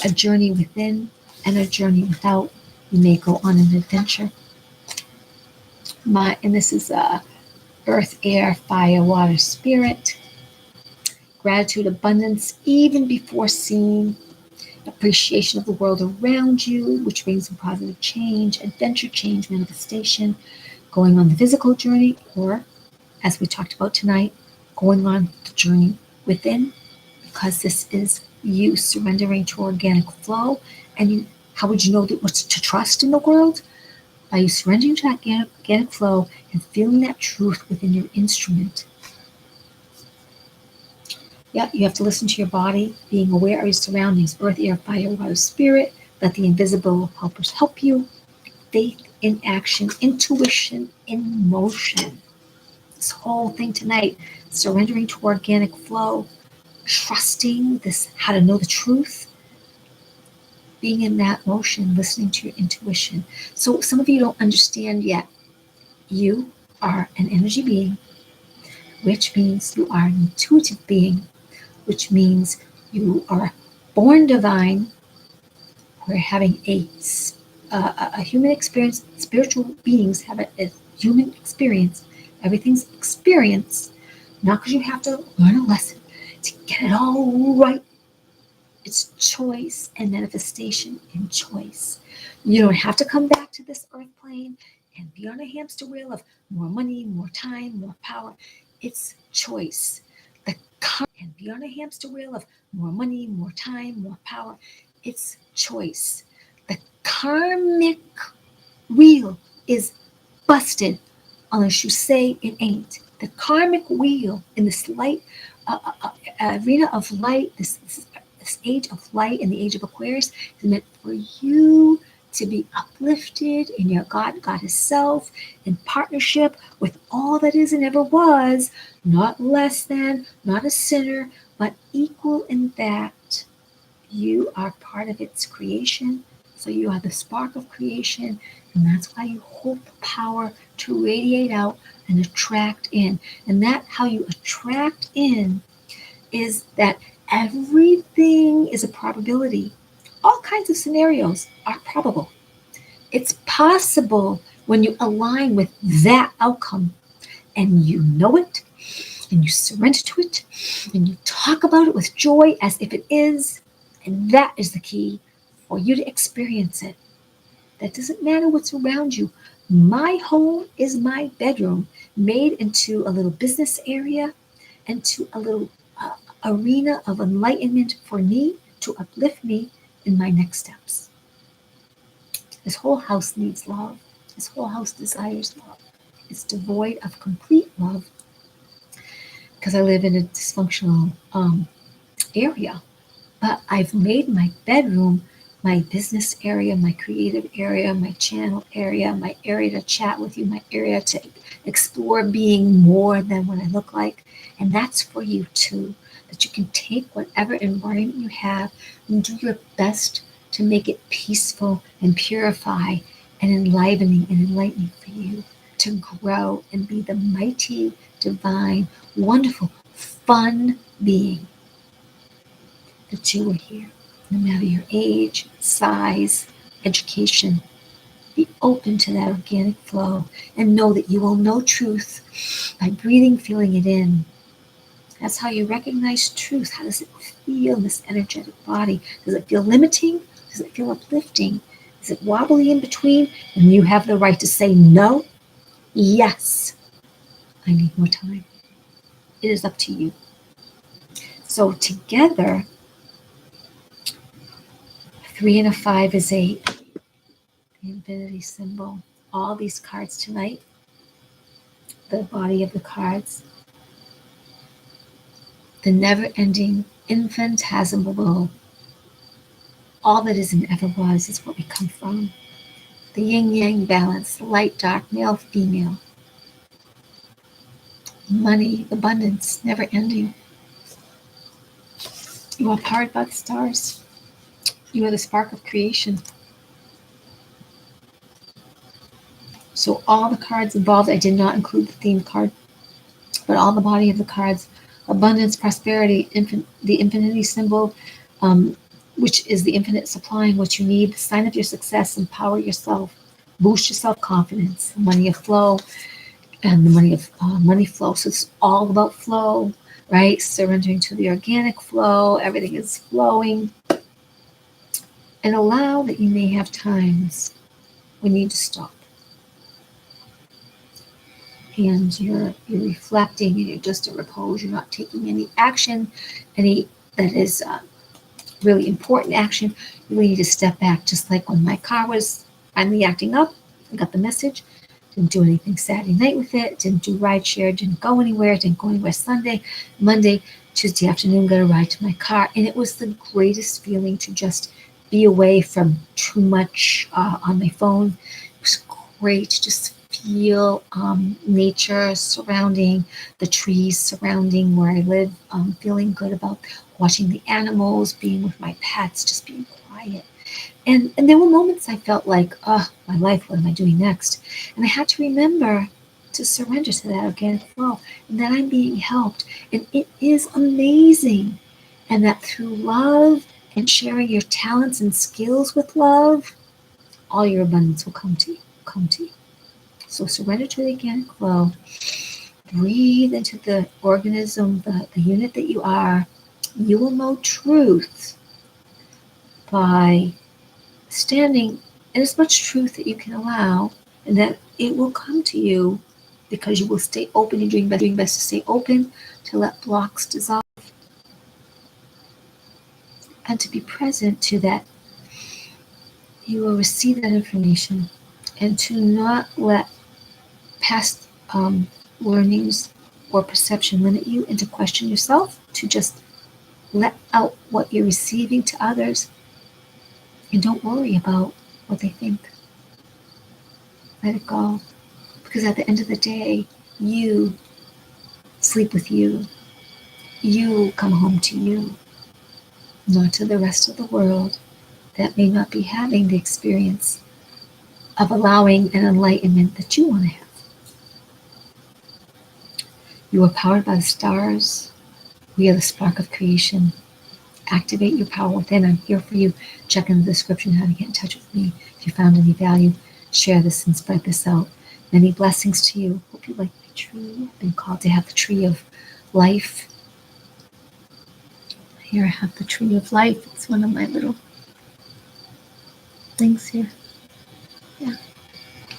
a journey within and a journey without. You may go on an adventure. And this is earth, air, fire, water, spirit. Gratitude, abundance, even before seeing. Appreciation of the world around you, which brings in positive change, adventure, change, manifestation, going on the physical journey, or, as we talked about tonight, going on the journey within, because this is you surrendering to organic flow. And how would you know what to trust in the world? By you surrendering to that organic flow and feeling that truth within your instrument. Yeah, you have to listen to your body, being aware of your surroundings, earth, air, fire, water, spirit. Let the invisible helpers help you. Faith in action, intuition in motion. This whole thing tonight, surrendering to organic flow, trusting this, how to know the truth, being in that motion, listening to your intuition. So some of you don't understand yet. You are an energy being, which means you are an intuitive being, which means you are born divine. We're having a human experience. Spiritual beings have a human experience. Everything's experience, not because you have to learn a lesson to get it all right It's choice and manifestation in choice. You don't have to come back to this earth plane and be on a hamster wheel of more money, more time, more power. It's choice. The and be on a hamster wheel of more money, more time, more power. It's choice. The karmic wheel is busted unless you say it ain't. The karmic wheel in this light arena of light, this age of light in the age of Aquarius is meant for you to be uplifted in your God, Goddess self, in partnership with all that is and ever was, not less than, not a sinner, but equal in that you are part of its creation. So you are the spark of creation, and that's why you hold the power to radiate out and attract in. And that how you attract in is that everything is a probability. All kinds of scenarios are probable. It's possible when you align with that outcome and you know it and you surrender to it and you talk about it with joy as if it is. And that is the key for you to experience it. That doesn't matter what's around you. My home is my bedroom, made into a little business area, into a little arena of enlightenment for me to uplift me in my next steps. This whole house needs love. This whole house desires love. It's devoid of complete love because I live in a dysfunctional area. But I've made my bedroom my business area, my creative area, my channel area, my area to chat with you, my area to explore being more than what I look like. And that's for you too. That you can take whatever environment you have and do your best to make it peaceful and purify and enlivening and enlightening for you to grow and be the mighty, divine, wonderful, fun being that you are here. No matter your age, size, education, be open to that organic flow and know that you will know truth by breathing, feeling it in. That's how you recognize truth. How does it feel in this energetic body? Does it feel limiting? Does it feel uplifting? Is it wobbly in between? And you have the right to say no, yes, I need more time. It is up to you. So together, 3 and a 5 is 8. The infinity symbol. All these cards tonight, the body of the cards, the never-ending infinitesimal, all that is and ever was is what we come from. The yin-yang balance, light, dark, male, female. Money, abundance, never-ending. You are powered by the stars. You are the spark of creation. So all the cards involved, I did not include the theme card, but all the body of the cards, abundance, prosperity, the infinity symbol, which is the infinite supplying what you need, the sign of your success, empower yourself, boost your self-confidence, money of flow, and the money flow. So it's all about flow, right? Surrendering to the organic flow, everything is flowing. And allow that you may have times when you need to stop. And you're reflecting and you're just in repose. You're not taking any action, any that is really important action. You need to step back, just like when my car was finally acting up. I got the message. Didn't do anything Saturday night with it. Didn't do rideshare. Didn't go anywhere. Didn't go anywhere Sunday, Monday, Tuesday afternoon. Got a ride to my car, and it was the greatest feeling to just be away from too much on my phone. It was great to just feel nature surrounding, the trees surrounding where I live, feeling good about watching the animals, being with my pets, just being quiet. And there were moments I felt like, oh, my life, what am I doing next? And I had to remember to surrender to that organic flow and that I'm being helped. And it is amazing. And that through love and sharing your talents and skills with love, all your abundance will come to you. So surrender to the organic flow. Breathe into the organism, the unit that you are. You will know truth by standing in as much truth that you can allow, and that it will come to you because you will stay open. You're doing best to stay open, to let blocks dissolve, and to be present to that. You will receive that information, and to not let past learnings or perception limit you, and to question yourself, to just let out what you're receiving to others, and don't worry about what they think. Let it go. Because at the end of the day, you sleep with you. You come home to you, not to the rest of the world that may not be having the experience of allowing an enlightenment that you want to have. You are powered by the stars. We are the spark of creation. Activate your power within. I'm here for you. Check in the description how to get in touch with me. If you found any value, share this and spread this out. Many blessings to you. Hope you like my tree. I've been called to have the tree of life. Here I have the tree of life. It's one of my little things here. Yeah.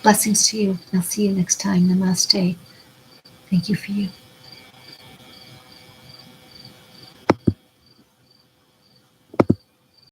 Blessings to you. I'll see you next time. Namaste. Thank you for you.